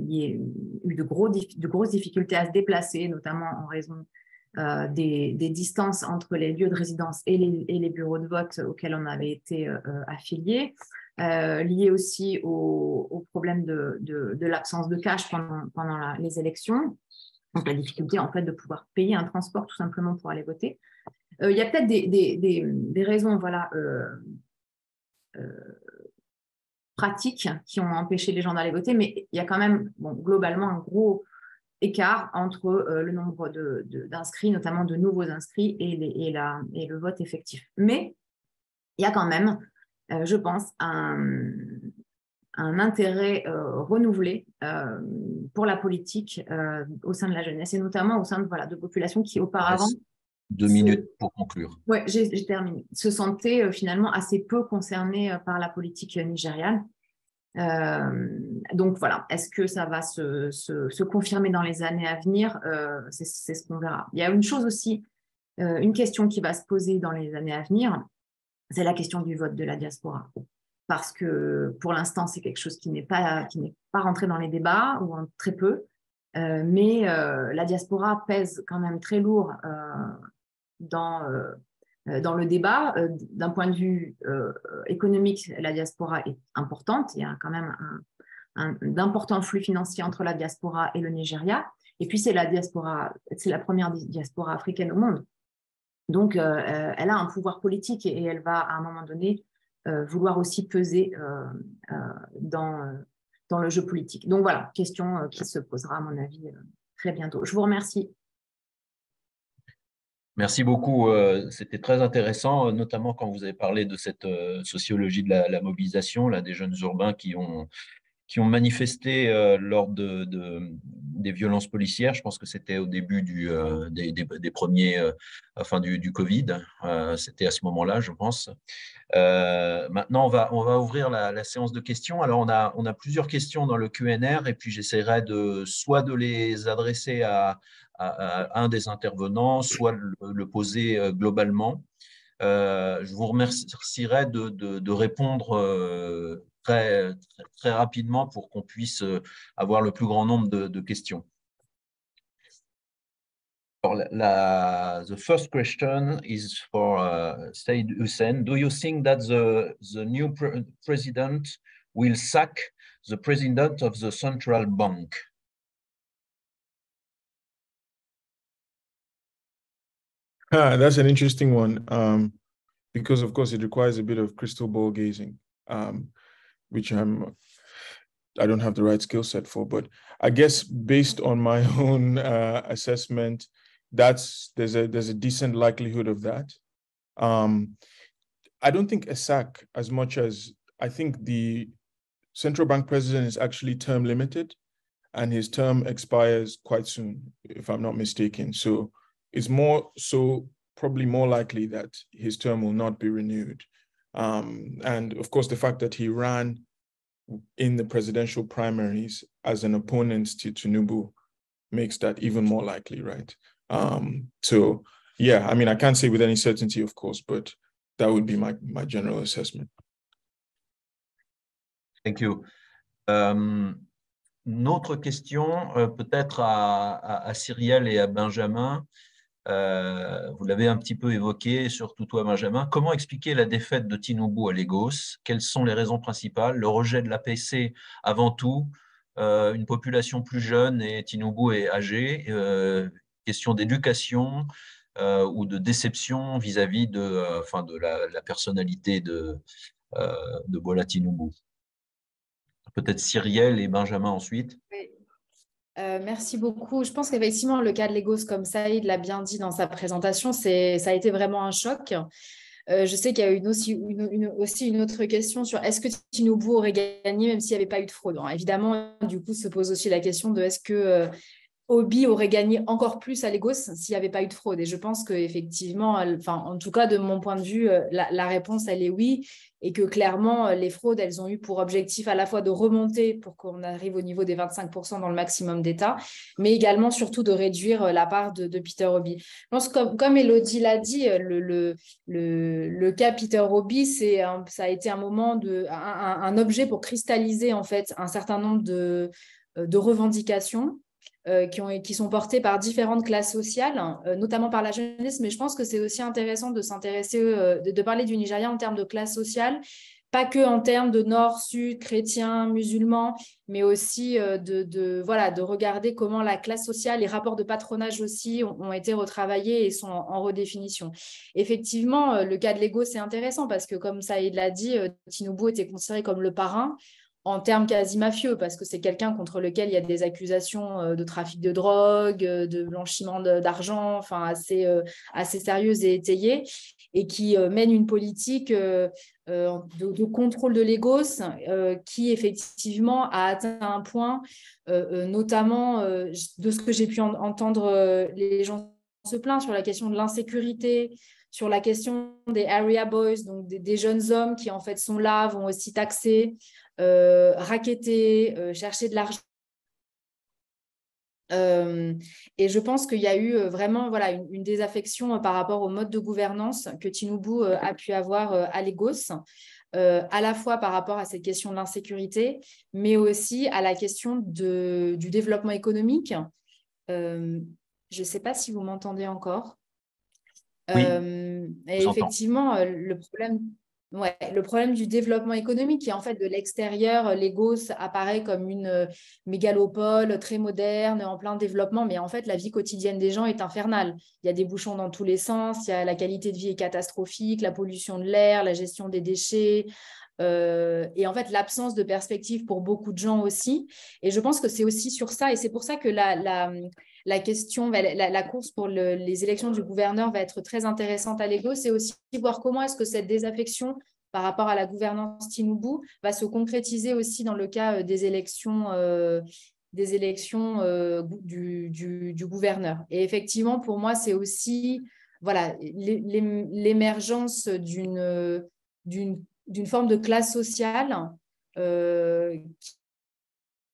y ait eu de grosses difficultés à se déplacer, notamment en raison des distances entre les lieux de résidence et les bureaux de vote auxquels on avait été affiliés, lié aussi au problème de l'absence de cash pendant les élections, donc la difficulté en fait de pouvoir payer un transport tout simplement pour aller voter. Il y a peut-être des raisons pratiques qui ont empêché les gens d'aller voter, mais il y a quand même globalement un gros écart entre le nombre d'inscrits, notamment de nouveaux inscrits, et le vote effectif. Mais il y a quand même, je pense, un intérêt renouvelé pour la politique au sein de la jeunesse, et notamment au sein de populations qui auparavant... 2 minutes pour conclure. Oui, j'ai terminé. Se sentaient finalement assez peu concernés par la politique nigériane. Donc voilà, est-ce que ça va se confirmer dans les années à venir? C'est ce qu'on verra. Il y a une chose aussi, une question qui va se poser dans les années à venir, c'est la question du vote de la diaspora. Parce que pour l'instant, c'est quelque chose qui n'est pas rentré dans les débats, ou très peu, mais la diaspora pèse quand même très lourd dans le débat. D'un point de vue économique, la diaspora est importante. Il y a quand même d'importants flux financiers entre la diaspora et le Nigeria. Et puis, c'est la première diaspora africaine au monde. Donc, elle a un pouvoir politique et elle va, à un moment donné, vouloir aussi peser dans le jeu politique. Donc, voilà, question qui se posera, à mon avis, très bientôt. Je vous remercie. Merci beaucoup. C'était très intéressant, notamment quand vous avez parlé de cette sociologie de la mobilisation, là, des jeunes urbains qui ont manifesté lors des violences policières. Je pense que c'était au début des premiers, du Covid. C'était à ce moment-là, je pense. Maintenant, on va ouvrir la séance de questions. Alors, on a plusieurs questions dans le Q&R et puis j'essaierai soit de les adresser à un des intervenants, soit le poser globalement. Je vous remercierai de répondre très rapidement pour qu'on puisse avoir le plus grand nombre de questions. Alors, the first question is for Said Hussein. Do you think that the new president will sack the president of the central bank? That's an interesting one, because of course it requires a bit of crystal ball gazing, which I don't have the right skill set for. But I guess based on my own assessment, there's a decent likelihood of that. I don't think a sack, as much as I think the central bank president is actually term limited, and his term expires quite soon, if I'm not mistaken. So it's probably more likely that his term will not be renewed. And of course, the fact that he ran in the presidential primaries as an opponent to Tinubu makes that even more likely, right? So yeah, I mean, I can't say with any certainty, of course, but that would be my general assessment. Thank you. Une autre question, peut-être à Cyrielle et à Benjamin. Vous l'avez un petit peu évoqué, surtout toi, Benjamin. Comment expliquer la défaite de Tinubu à Lagos? Quelles sont les raisons principales? Le rejet de l'APC avant tout, une population plus jeune et Tinubu est âgé, question d'éducation ou de déception vis-à-vis de la personnalité de Bola Tinubu. Peut-être Cyrielle et Benjamin ensuite. Oui. Merci beaucoup. Je pense qu'effectivement, le cas de Lagos, comme Saïd l'a bien dit dans sa présentation, ça a été vraiment un choc. Je sais qu'il y a aussi une autre question sur est-ce que Tinubu aurait gagné même s'il n'y avait pas eu de fraude. Alors, évidemment, du coup, se pose aussi la question de est-ce que Obi aurait gagné encore plus à Lagos s'il n'y avait pas eu de fraude. Et je pense qu'effectivement, en tout cas, de mon point de vue, la réponse, elle est oui. Et que clairement, les fraudes, elles ont eu pour objectif à la fois de remonter pour qu'on arrive au niveau des 25% dans le maximum d'État, mais également surtout de réduire la part de Peter Obi. Je pense que comme Elodie l'a dit, le cas Peter Obi, ça a été un moment, un objet pour cristalliser en fait un certain nombre de revendications qui sont portées par différentes classes sociales, notamment par la jeunesse, mais je pense que c'est aussi intéressant de s'intéresser, de parler du Nigeria en termes de classe sociale, pas que en termes de nord, sud, chrétiens, musulmans, mais aussi de regarder comment la classe sociale, les rapports de patronage aussi ont été retravaillés et sont en redéfinition. Effectivement, le cas de Lagos, c'est intéressant parce que, comme Saïd l'a dit, Tinubu était considéré comme le parrain en termes quasi mafieux, parce que c'est quelqu'un contre lequel il y a des accusations de trafic de drogue, de blanchiment d'argent, enfin assez sérieuses et étayées, et qui mène une politique de contrôle de Lagos qui effectivement a atteint un point, notamment de ce que j'ai pu entendre les gens se plaindre sur la question de l'insécurité, sur la question des area boys, donc des jeunes hommes qui en fait sont là, vont aussi taxer, racketter, chercher de l'argent. Et je pense qu'il y a eu vraiment une désaffection par rapport au mode de gouvernance que Tinubu a pu avoir à Lagos, à la fois par rapport à cette question de l'insécurité, mais aussi à la question du développement économique. Je ne sais pas si vous m'entendez encore. Oui, Et effectivement, le problème Ouais, le problème du développement économique qui est en fait de l'extérieur, Lagos apparaît comme une mégalopole très moderne, en plein développement, mais en fait la vie quotidienne des gens est infernale. Il y a des bouchons dans tous les sens, la qualité de vie est catastrophique, la pollution de l'air, la gestion des déchets, et en fait l'absence de perspective pour beaucoup de gens aussi. Et je pense que c'est aussi sur ça, et c'est pour ça que la question, la course pour les élections du gouverneur va être très intéressante à Lagos. C'est aussi voir comment est-ce que cette désaffection par rapport à la gouvernance Tinubu va se concrétiser aussi dans le cas des élections du gouverneur. Et effectivement, pour moi, c'est aussi voilà, l'émergence d'une forme de classe sociale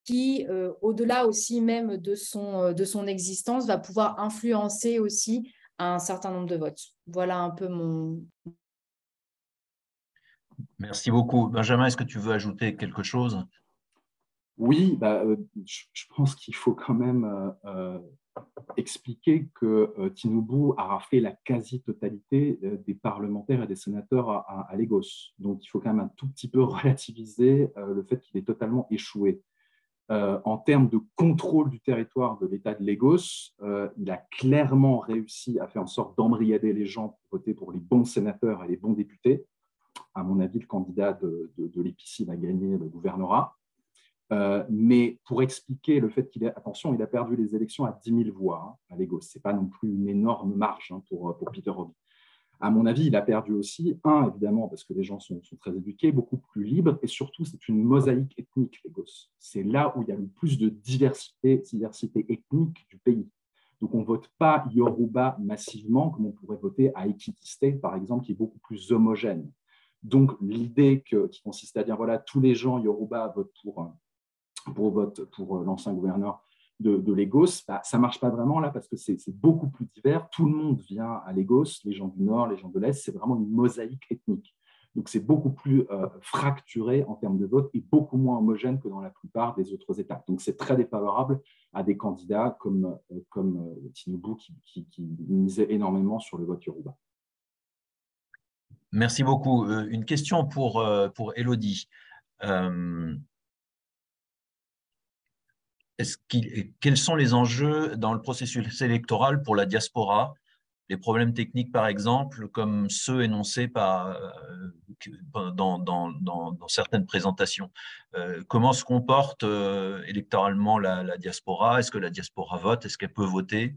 qui, au-delà aussi même de son existence, va pouvoir influencer aussi un certain nombre de votes. Voilà un peu mon... Merci beaucoup. Benjamin, est-ce que tu veux ajouter quelque chose? Oui, je pense qu'il faut quand même expliquer que Tinubu a raflé la quasi-totalité des parlementaires et des sénateurs à Lagos. Donc, il faut quand même un tout petit peu relativiser le fait qu'il ait totalement échoué. En termes de contrôle du territoire de l'État de Lagos, il a clairement réussi à faire en sorte d'embrigader les gens pour voter pour les bons sénateurs et les bons députés. À mon avis, le candidat de l'EPC va gagner le gouvernorat. Mais pour expliquer le fait qu'il a, attention, il a perdu les élections à 10 000 voix à Lagos. Ce n'est pas non plus une énorme marge pour Peter Obi. À mon avis, il a perdu aussi, évidemment, parce que les gens sont très éduqués, beaucoup plus libres, et surtout, c'est une mosaïque ethnique, Lagos. C'est là où il y a le plus de diversité ethnique du pays. Donc, on ne vote pas Yoruba massivement, comme on pourrait voter à Ekiti State, par exemple, qui est beaucoup plus homogène. Donc, l'idée qui consiste à dire, voilà, tous les gens Yoruba votent pour l'ancien gouverneur de Lagos, ça ne marche pas vraiment là parce que c'est beaucoup plus divers. Tout le monde vient à Lagos, les gens du Nord, les gens de l'Est, c'est vraiment une mosaïque ethnique. Donc, c'est beaucoup plus fracturé en termes de vote et beaucoup moins homogène que dans la plupart des autres États. Donc, c'est très défavorable à des candidats comme Tinubu qui misait énormément sur le vote Yoruba. Merci beaucoup. Une question pour Élodie. Quels sont les enjeux dans le processus électoral pour la diaspora? Les problèmes techniques, par exemple, comme ceux énoncés dans certaines présentations. Comment se comporte électoralement la diaspora? Est-ce que la diaspora vote? Est-ce qu'elle peut voter?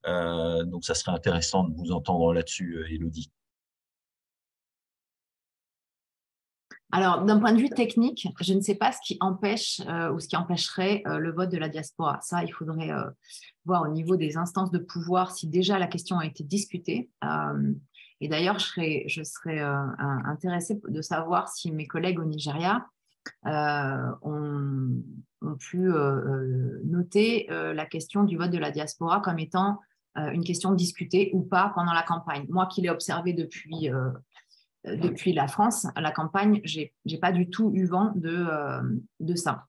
Donc, ça serait intéressant de vous entendre là-dessus, Élodie. Alors, d'un point de vue technique, je ne sais pas ce qui empêche ou ce qui empêcherait le vote de la diaspora. Ça, il faudrait voir au niveau des instances de pouvoir si déjà la question a été discutée. Et d'ailleurs, je serais intéressée de savoir si mes collègues au Nigeria ont pu noter la question du vote de la diaspora comme étant une question discutée ou pas pendant la campagne. Moi qui l'ai observé depuis la France, à la campagne, je n'ai pas du tout eu vent de ça.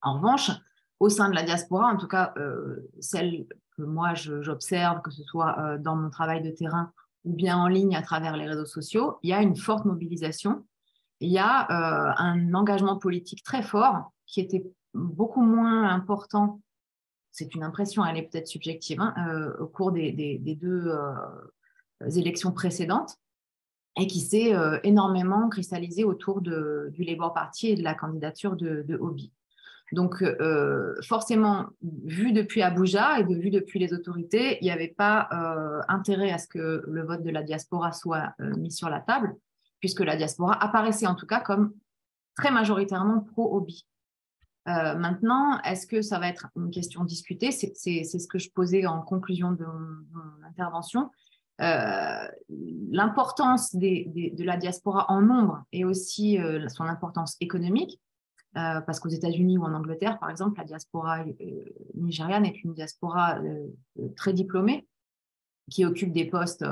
En revanche, au sein de la diaspora, en tout cas celle que moi j'observe, que ce soit dans mon travail de terrain ou bien en ligne à travers les réseaux sociaux, il y a une forte mobilisation. Il y a un engagement politique très fort qui était beaucoup moins important, c'est une impression, elle est peut-être subjective, au cours des deux élections précédentes, et qui s'est énormément cristallisé autour du Labour Party et de la candidature de Obi. Donc, forcément, vu depuis Abuja et vu depuis les autorités, il n'y avait pas intérêt à ce que le vote de la diaspora soit mis sur la table, puisque la diaspora apparaissait en tout cas comme très majoritairement pro-Obi. Maintenant, est-ce que ça va être une question discutée? C'est ce que je posais en conclusion de mon intervention. L'importance de la diaspora en nombre et aussi son importance économique, parce qu'aux États-Unis ou en Angleterre, par exemple, la diaspora nigériane est une diaspora très diplômée, qui occupe des postes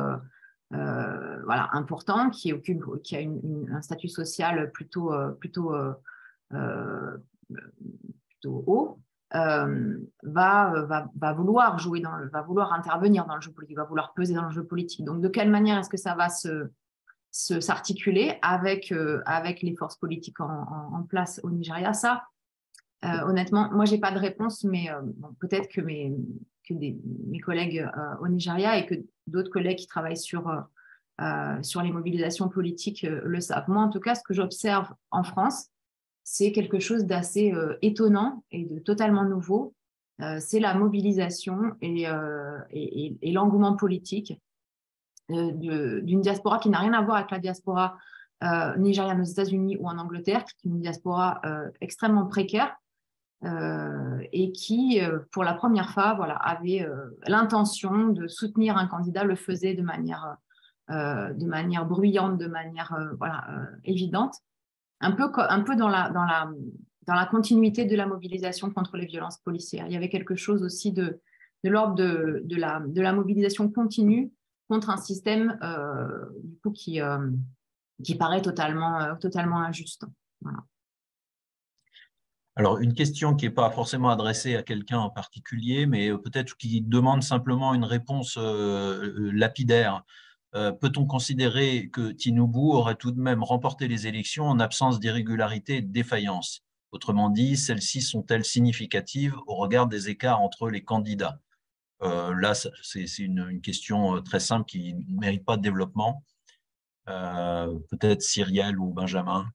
importants, qui a un statut social plutôt haut. Va vouloir va vouloir intervenir dans le jeu politique, va vouloir peser dans le jeu politique. Donc, de quelle manière est-ce que ça va se s'articuler avec les forces politiques en place au Nigeria. Ça, honnêtement, moi, je n'ai pas de réponse, mais bon, peut-être que mes collègues au Nigeria et que d'autres collègues qui travaillent sur les mobilisations politiques le savent. Moi, en tout cas, ce que j'observe en France, c'est quelque chose d'assez étonnant et de totalement nouveau. C'est la mobilisation et l'engouement politique d'une diaspora qui n'a rien à voir avec la diaspora nigériane aux États-Unis ou en Angleterre, qui est une diaspora extrêmement précaire et qui, pour la première fois, voilà, avait l'intention de soutenir un candidat, le faisait de manière bruyante, de manière évidente, un peu dans la continuité de la mobilisation contre les violences policières. Il y avait quelque chose aussi de l'ordre de la mobilisation continue contre un système du coup, qui paraît totalement injuste. Voilà. Alors, une question qui n'est pas forcément adressée à quelqu'un en particulier, mais peut-être qui demande simplement une réponse lapidaire. Peut-on considérer que Tinubu aurait tout de même remporté les élections en absence d'irrégularité et de défaillance? Autrement dit, celles-ci sont-elles significatives au regard des écarts entre les candidats? Là, c'est une question très simple qui ne mérite pas de développement. Peut-être Cyrielle ou Benjamin.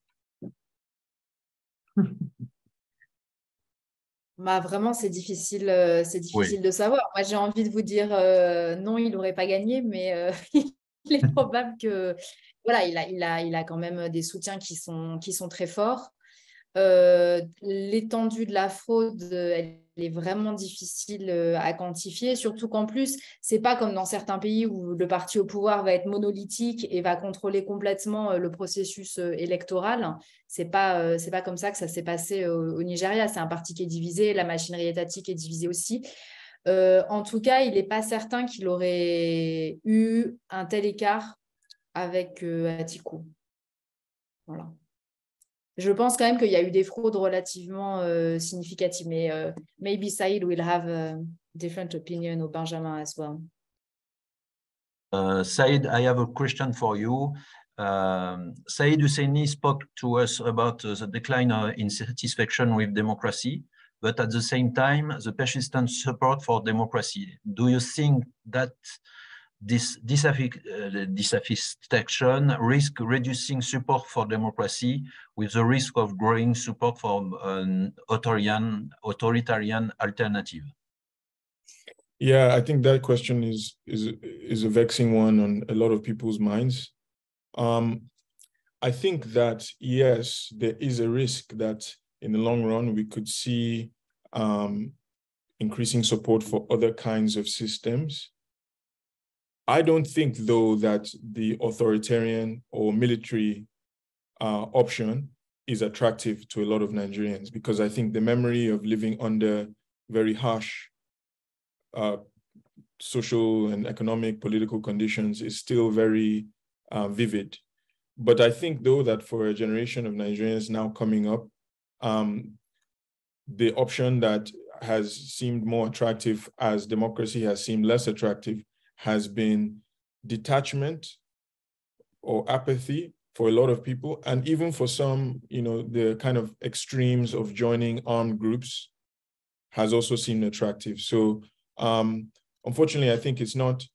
Bah, vraiment, c'est difficile de savoir. Moi, j'ai envie de vous dire non, il n'aurait pas gagné, mais il est probable que voilà, il a quand même des soutiens qui sont très forts. L'étendue de la fraude, elle est vraiment difficile à quantifier, surtout qu'en plus, c'est pas comme dans certains pays où le parti au pouvoir va être monolithique et va contrôler complètement le processus électoral. C'est pas comme ça que ça s'est passé au Nigeria. C'est un parti qui est divisé, la machinerie étatique est divisée aussi. En tout cas, il n'est pas certain qu'il aurait eu un tel écart avec Atiku. Voilà. Je pense quand même qu'il y a eu des fraudes relativement significatives, mais maybe Saïd will have a different opinion, or Benjamin as well. Saïd, I have a question for you. Saïd Husseini spoke to us about the decline in satisfaction with democracy, but at the same time, the persistent support for democracy. Do you think that this dissatisfaction risk reducing support for democracy with the risk of growing support for an authoritarian alternative? Yeah, I think that question is a vexing one on a lot of people's minds. I think that, yes, there is a risk that in the long run, we could see increasing support for other kinds of systems. I don't think, though, that the authoritarian or military option is attractive to a lot of Nigerians, because I think the memory of living under very harsh social and economic political conditions is still very vivid. But I think, though, that for a generation of Nigerians now coming up, the option that has seemed more attractive as democracy has seemed less attractive has been detachment or apathy for a lot of people. And even for some, the kind of extremes of joining armed groups has also seemed attractive. So unfortunately, I think it's not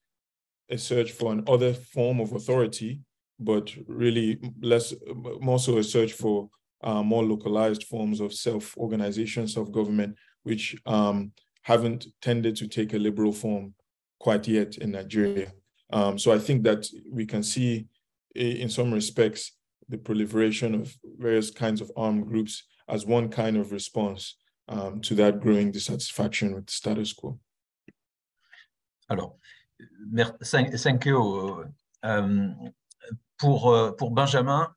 a search for another form of authority, but really more so a search for more localized forms of self-organization, self-government, which haven't tended to take a liberal form quite yet in Nigeria. So I think that we can see, in some respects, the proliferation of various kinds of armed groups as one kind of response to that growing dissatisfaction with the status quo. Alors, thank you. Pour Benjamin,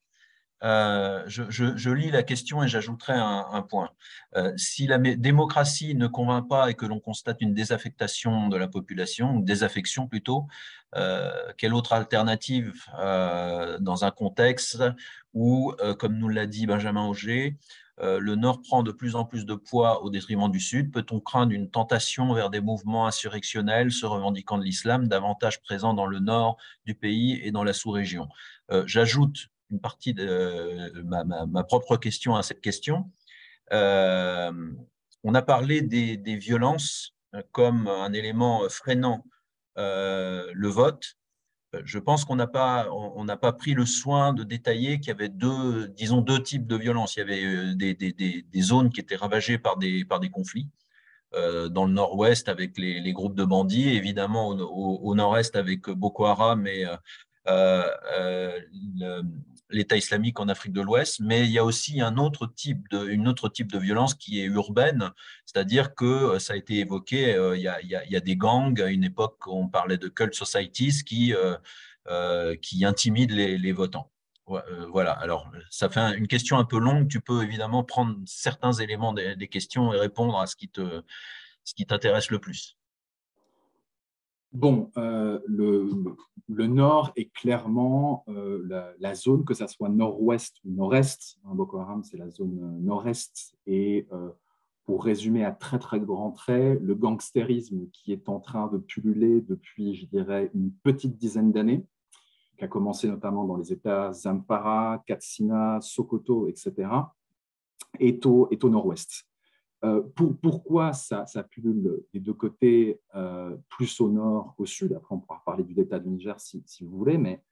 je lis la question et j'ajouterai un point. Si la démocratie ne convainc pas et que l'on constate une désaffectation de la population, une désaffection plutôt, quelle autre alternative dans un contexte où, comme nous l'a dit Benjamin Auger, le Nord prend de plus en plus de poids au détriment du Sud? Peut-on craindre une tentation vers des mouvements insurrectionnels se revendiquant de l'islam, davantage présents dans le Nord du pays et dans la sous-région? J'ajoute une partie de ma propre question à cette question. On a parlé des violences comme un élément freinant le vote. Je pense qu'on n'a pas pris le soin de détailler qu'il y avait deux types de violences. Il y avait des zones qui étaient ravagées par des conflits. Dans le nord-ouest avec les groupes de bandits, évidemment au nord-est avec Boko Haram et l'État islamique en Afrique de l'Ouest, mais il y a aussi une autre type de violence qui est urbaine, c'est-à-dire que ça a été évoqué, il y a des gangs, à une époque on parlait de cult societies qui intimident les votants. Voilà, alors ça fait une question un peu longue, tu peux évidemment prendre certains éléments des questions et répondre à ce qui t'intéresse le plus. Bon, le nord est clairement la zone, que ça soit nord-ouest ou nord-est. Boko Haram, c'est la zone nord-est. Et pour résumer à très, très grands traits, le gangstérisme qui est en train de pulluler depuis, je dirais, une petite dizaine d'années, qui a commencé notamment dans les États Zamfara, Katsina, Sokoto, etc., est au nord-ouest. Pourquoi ça pullule des deux côtés, plus au nord qu'au sud? Après, on pourra parler du delta du Niger si vous voulez, mais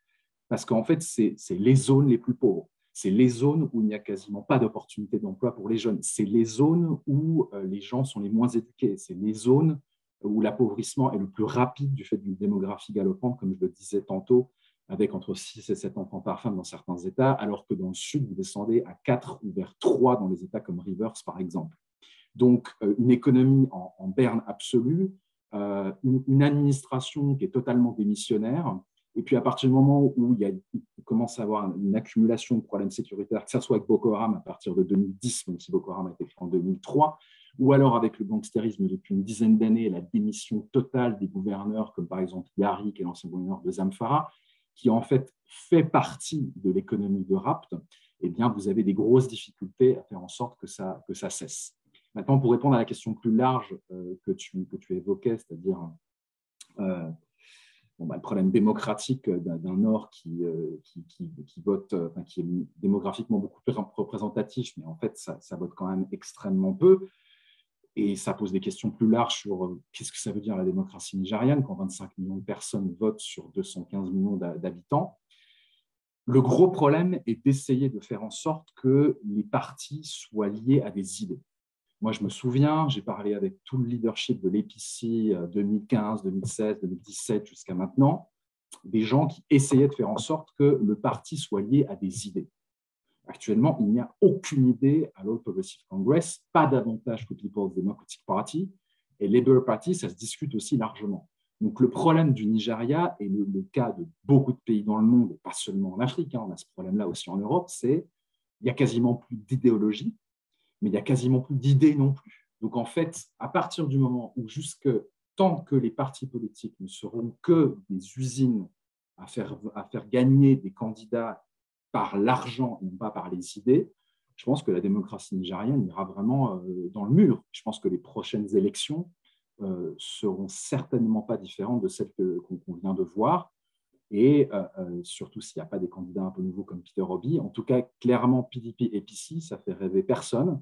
parce qu'en fait, c'est les zones les plus pauvres. C'est les zones où il n'y a quasiment pas d'opportunité d'emploi pour les jeunes. C'est les zones où les gens sont les moins éduqués. C'est les zones où l'appauvrissement est le plus rapide du fait d'une démographie galopante, comme je le disais tantôt, avec entre 6 et 7 enfants par femme dans certains États, alors que dans le sud, vous descendez à 4 ou vers 3 dans les États comme Rivers, par exemple. Donc, une économie en berne absolue, une administration qui est totalement démissionnaire, et puis à partir du moment où il commence à avoir une accumulation de problèmes sécuritaires, que ce soit avec Boko Haram à partir de 2010, même si Boko Haram a été créé en 2003, ou alors avec le gangstérisme depuis une dizaine d'années, la démission totale des gouverneurs, comme par exemple Yari, qui est l'ancien gouverneur de Zamfara, qui en fait partie de l'économie de Rapt, eh bien, vous avez des grosses difficultés à faire en sorte que ça cesse. Maintenant, pour répondre à la question plus large que tu évoquais, c'est-à-dire le problème démocratique d'un Nord qui vote, qui est démographiquement beaucoup plus représentatif, mais en fait, ça vote quand même extrêmement peu. Et ça pose des questions plus larges sur qu'est-ce que ça veut dire la démocratie nigériane quand 25 millions de personnes votent sur 215 millions d'habitants. Le gros problème est d'essayer de faire en sorte que les partis soient liés à des idées. Moi, je me souviens, j'ai parlé avec tout le leadership de l'APC 2015, 2016, 2017 jusqu'à maintenant, des gens qui essayaient de faire en sorte que le parti soit lié à des idées. Actuellement, il n'y a aucune idée à l'All Progressive Congress, pas davantage que People's Democratic Party, et Labour Party, ça se discute aussi largement. Donc, le problème du Nigeria, et le cas de beaucoup de pays dans le monde, et pas seulement en Afrique, on a ce problème-là aussi en Europe, c'est qu'il n'y a quasiment plus d'idéologie, mais il n'y a quasiment plus d'idées non plus. Donc, en fait, à partir du moment où tant que les partis politiques ne seront que des usines à faire gagner des candidats par l'argent et non pas par les idées, je pense que la démocratie nigérienne ira vraiment dans le mur. Je pense que les prochaines élections seront certainement pas différentes de celles qu'on vient de voir. Et surtout s'il n'y a pas des candidats un peu nouveaux comme Peter Obi. En tout cas, clairement, PDP et PC, ça fait rêver personne.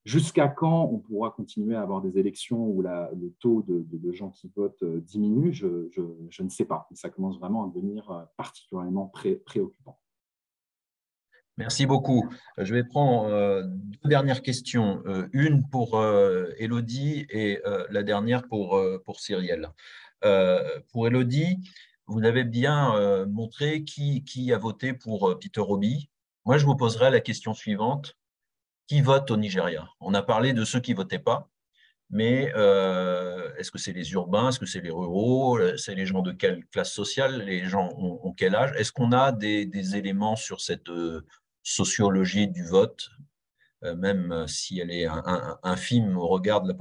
Jusqu'à quand on pourra continuer à avoir des élections où le taux de gens qui votent diminue, je ne sais pas. Ça commence vraiment à devenir particulièrement préoccupant. Merci beaucoup. Je vais prendre deux dernières questions, une pour Élodie et la dernière pour Cyrielle. Pour Élodie, vous avez bien montré qui a voté pour Peter Obi. Moi, je vous poserai la question suivante. Qui vote au Nigeria? On a parlé de ceux qui ne votaient pas, mais est-ce que c'est les urbains? Est-ce que c'est les ruraux? C'est les gens de quelle classe sociale? Les gens ont quel âge? Est-ce qu'on a des éléments sur cette sociologie du vote, même si elle est infime au regard de la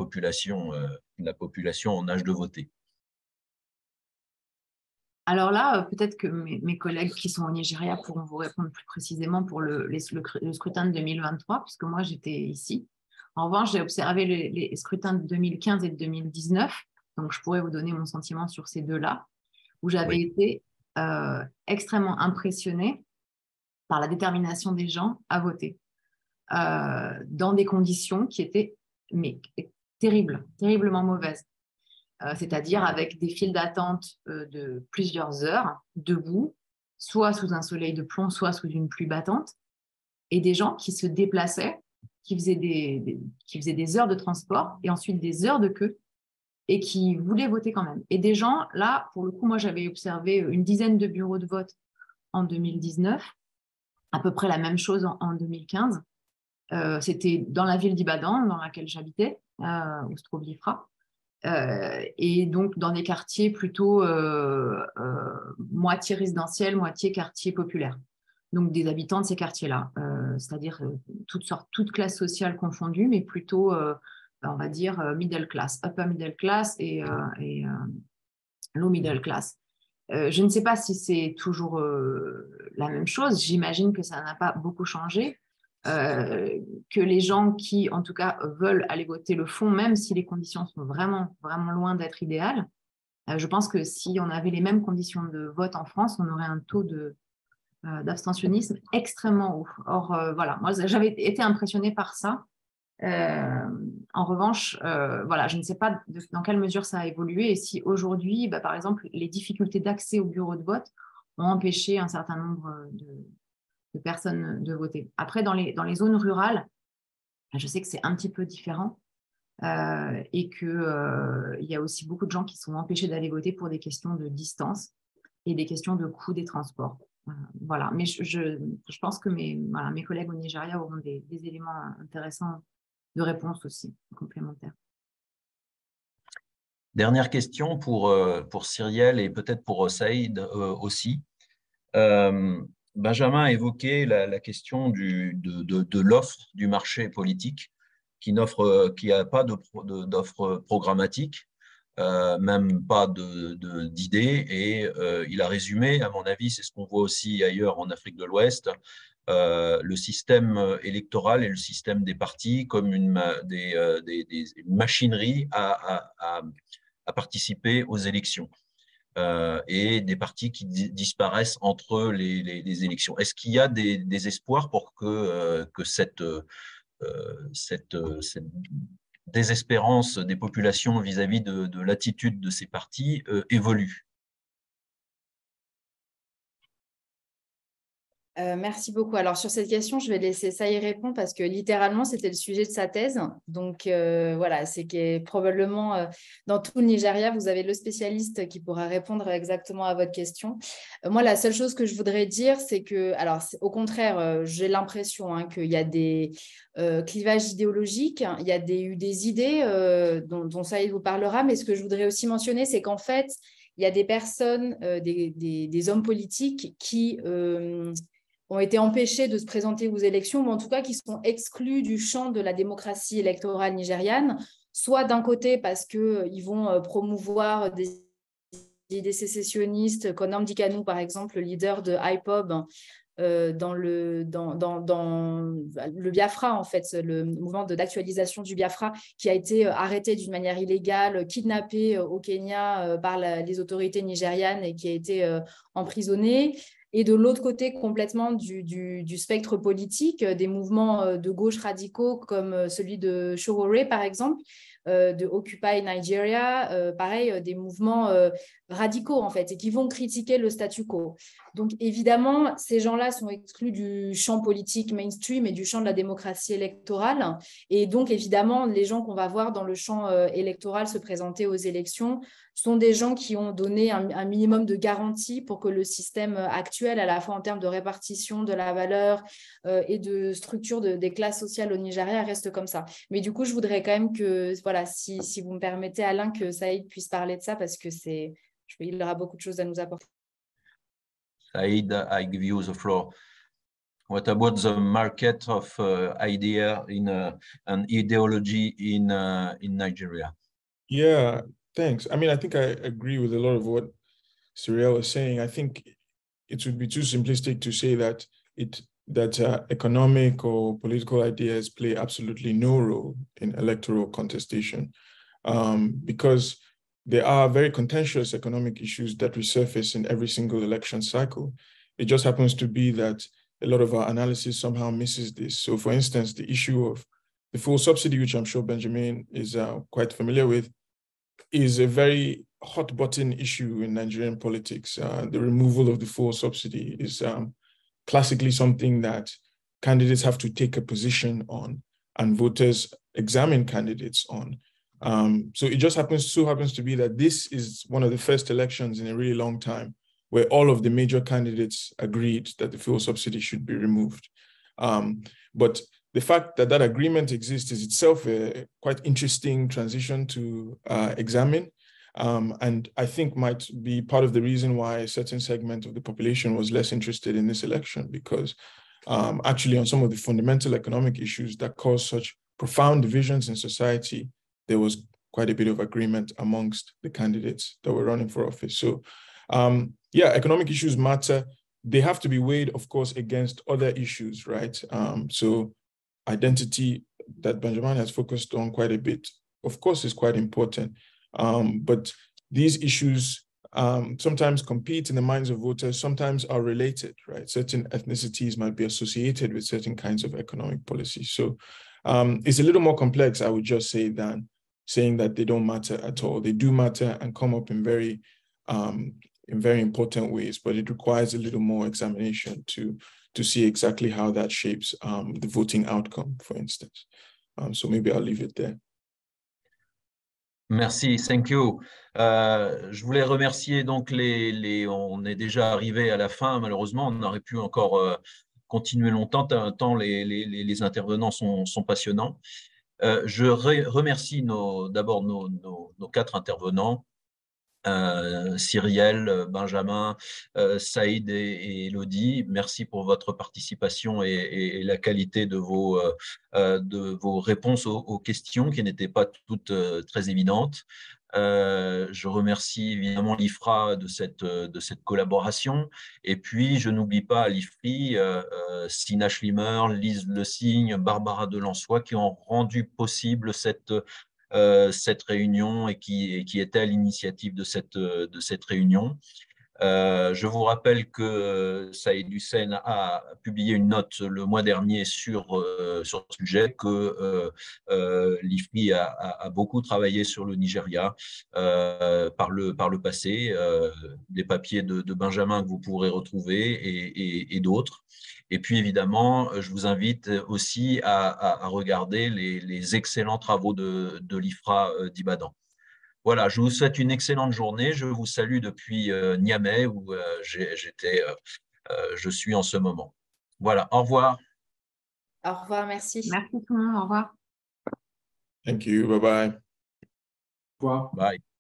population en âge de voter? Alors là, peut-être que mes collègues qui sont au Nigeria pourront vous répondre plus précisément pour le scrutin de 2023, puisque moi, j'étais ici. En revanche, j'ai observé les scrutins de 2015 et de 2019, donc je pourrais vous donner mon sentiment sur ces deux-là, où j'avais été extrêmement impressionnée par la détermination des gens à voter, dans des conditions qui étaient terriblement mauvaises. C'est-à-dire avec des files d'attente de plusieurs heures, debout, soit sous un soleil de plomb, soit sous une pluie battante, et des gens qui se déplaçaient, qui faisaient des heures de transport et ensuite des heures de queue, et qui voulaient voter quand même. Et des gens, là, pour le coup, moi, j'avais observé une dizaine de bureaux de vote en 2019, à peu près la même chose en 2015. C'était dans la ville d'Ibadan, dans laquelle j'habitais, Ostrovifra. Et donc dans des quartiers plutôt moitié résidentiels, moitié quartiers populaires. Donc des habitants de ces quartiers-là, c'est-à-dire toutes classes sociales confondues, mais plutôt, on va dire, middle class, upper middle class et low middle class. Je ne sais pas si c'est toujours la même chose, j'imagine que ça n'a pas beaucoup changé. Que les gens qui, en tout cas, veulent aller voter le font, même si les conditions sont vraiment, vraiment loin d'être idéales. Je pense que si on avait les mêmes conditions de vote en France, on aurait un taux d'abstentionnisme extrêmement haut. Or, voilà, moi, j'avais été impressionnée par ça. En revanche, voilà, je ne sais pas dans quelle mesure ça a évolué et si aujourd'hui, par exemple, les difficultés d'accès au bureau de vote ont empêché un certain nombre de personnes de voter. Après, dans les zones rurales, je sais que c'est un petit peu différent et qu'il y a aussi beaucoup de gens qui sont empêchés d'aller voter pour des questions de distance et des questions de coût des transports. Voilà. Mais je pense que mes collègues au Nigeria auront des éléments intéressants de réponse aussi, complémentaires. Dernière question pour Cyrielle et peut-être pour Saïd aussi. Benjamin a évoqué la question de l'offre du marché politique qui n'a pas d'offre programmatique, même pas d'idées. Et il a résumé, à mon avis, c'est ce qu'on voit aussi ailleurs en Afrique de l'Ouest, le système électoral et le système des partis comme une machinerie à participer aux élections. Et des partis qui disparaissent entre les élections. Est-ce qu'il y a des espoirs pour que cette désespérance des populations vis-à-vis de l'attitude de ces partis évolue? Merci beaucoup. Alors, sur cette question, je vais laisser ça y répondre parce que littéralement, c'était le sujet de sa thèse. Donc, voilà, c'est que probablement dans tout le Nigeria, vous avez le spécialiste qui pourra répondre exactement à votre question. Moi, la seule chose que je voudrais dire, c'est que, alors, au contraire, j'ai l'impression qu'il y a des clivages idéologiques, il y a eu des idées dont Saïd vous parlera, mais ce que je voudrais aussi mentionner, c'est qu'en fait, il y a des personnes, des hommes politiques qui ont été empêchés de se présenter aux élections, ou en tout cas qui sont exclus du champ de la démocratie électorale nigériane, soit d'un côté parce qu'ils vont promouvoir des idées sécessionnistes, comme Nnamdi Kanu, par exemple, le leader de IPOB, dans le Biafra, en fait, le mouvement d'actualisation du Biafra, qui a été arrêté d'une manière illégale, kidnappé au Kenya par les autorités nigérianes et qui a été emprisonné. Et de l'autre côté, complètement du spectre politique, des mouvements de gauche radicaux comme celui de Showore, par exemple, de Occupy Nigeria, pareil, des mouvements radicaux, en fait, et qui vont critiquer le statu quo. Donc, évidemment, ces gens-là sont exclus du champ politique mainstream et du champ de la démocratie électorale. Et donc, évidemment, les gens qu'on va voir dans le champ électoral se présenter aux élections sont des gens qui ont donné un minimum de garantie pour que le système actuel, à la fois en termes de répartition de la valeur et de structure des classes sociales au Nigeria, reste comme ça. Mais du coup, je voudrais quand même que, voilà, si vous me permettez, Alain, que Saïd puisse parler de ça, parce que il aura beaucoup de choses à nous apporter. Saïd, I give you the floor. What about the market of idea and ideology in Nigeria? Yeah, thanks. I mean, I think I agree with a lot of what Cyrielle was saying, I think it would be too simplistic to say that economic or political ideas play absolutely no role in electoral contestation, because there are very contentious economic issues that resurface in every single election cycle. It just happens to be that a lot of our analysis somehow misses this. So for instance, the issue of the fuel subsidy, which I'm sure Benjamin is quite familiar with, is a very hot button issue in Nigerian politics. The removal of the fuel subsidy is classically something that candidates have to take a position on and voters examine candidates on. So it just happens to be that this is one of the first elections in a really long time where all of the major candidates agreed that the fuel subsidy should be removed. But the fact that that agreement exists is itself a quite interesting transition to examine. And I think might be part of the reason why a certain segment of the population was less interested in this election, because actually on some of the fundamental economic issues that cause such profound divisions in society, there was quite a bit of agreement amongst the candidates that were running for office. So yeah, economic issues matter. They have to be weighed, of course, against other issues, right? So identity that Benjamin has focused on quite a bit, of course, is quite important. But these issues sometimes compete in the minds of voters, sometimes are related, right? Certain ethnicities might be associated with certain kinds of economic policies. So it's a little more complex, I would just say, than saying that they don't matter at all. They do matter and come up in very important ways, but it requires a little more examination to see exactly how that shapes the voting outcome, for instance. So maybe I'll leave it there. Merci, thank you. Je voulais remercier donc on est déjà arrivé à la fin, malheureusement, on aurait pu encore continuer longtemps, tant les intervenants sont passionnants. Je remercie d'abord nos 4 intervenants, Cyrielle, Benjamin, Saïd et Elodie. Merci pour votre participation et la qualité de vos réponses aux questions qui n'étaient pas toutes très évidentes. Je remercie évidemment l'IFRA de cette collaboration. Et puis, je n'oublie pas l'IFRI, Sina Schlimmer, Lise Le Signe, Barbara Delançois qui ont rendu possible cette réunion et qui était à l'initiative de cette réunion. Je vous rappelle que Saïd Hussein a publié une note le mois dernier sur ce sujet, que l'IFRI a beaucoup travaillé sur le Nigeria par le passé, des papiers de Benjamin que vous pourrez retrouver et d'autres. Et puis évidemment, je vous invite aussi à regarder les excellents travaux de l'IFRA d'Ibadan. Voilà, je vous souhaite une excellente journée. Je vous salue depuis Niamey, où je suis en ce moment. Voilà, au revoir. Au revoir, merci. Merci tout le monde, au revoir. Thank you, bye-bye. Au revoir. Bye.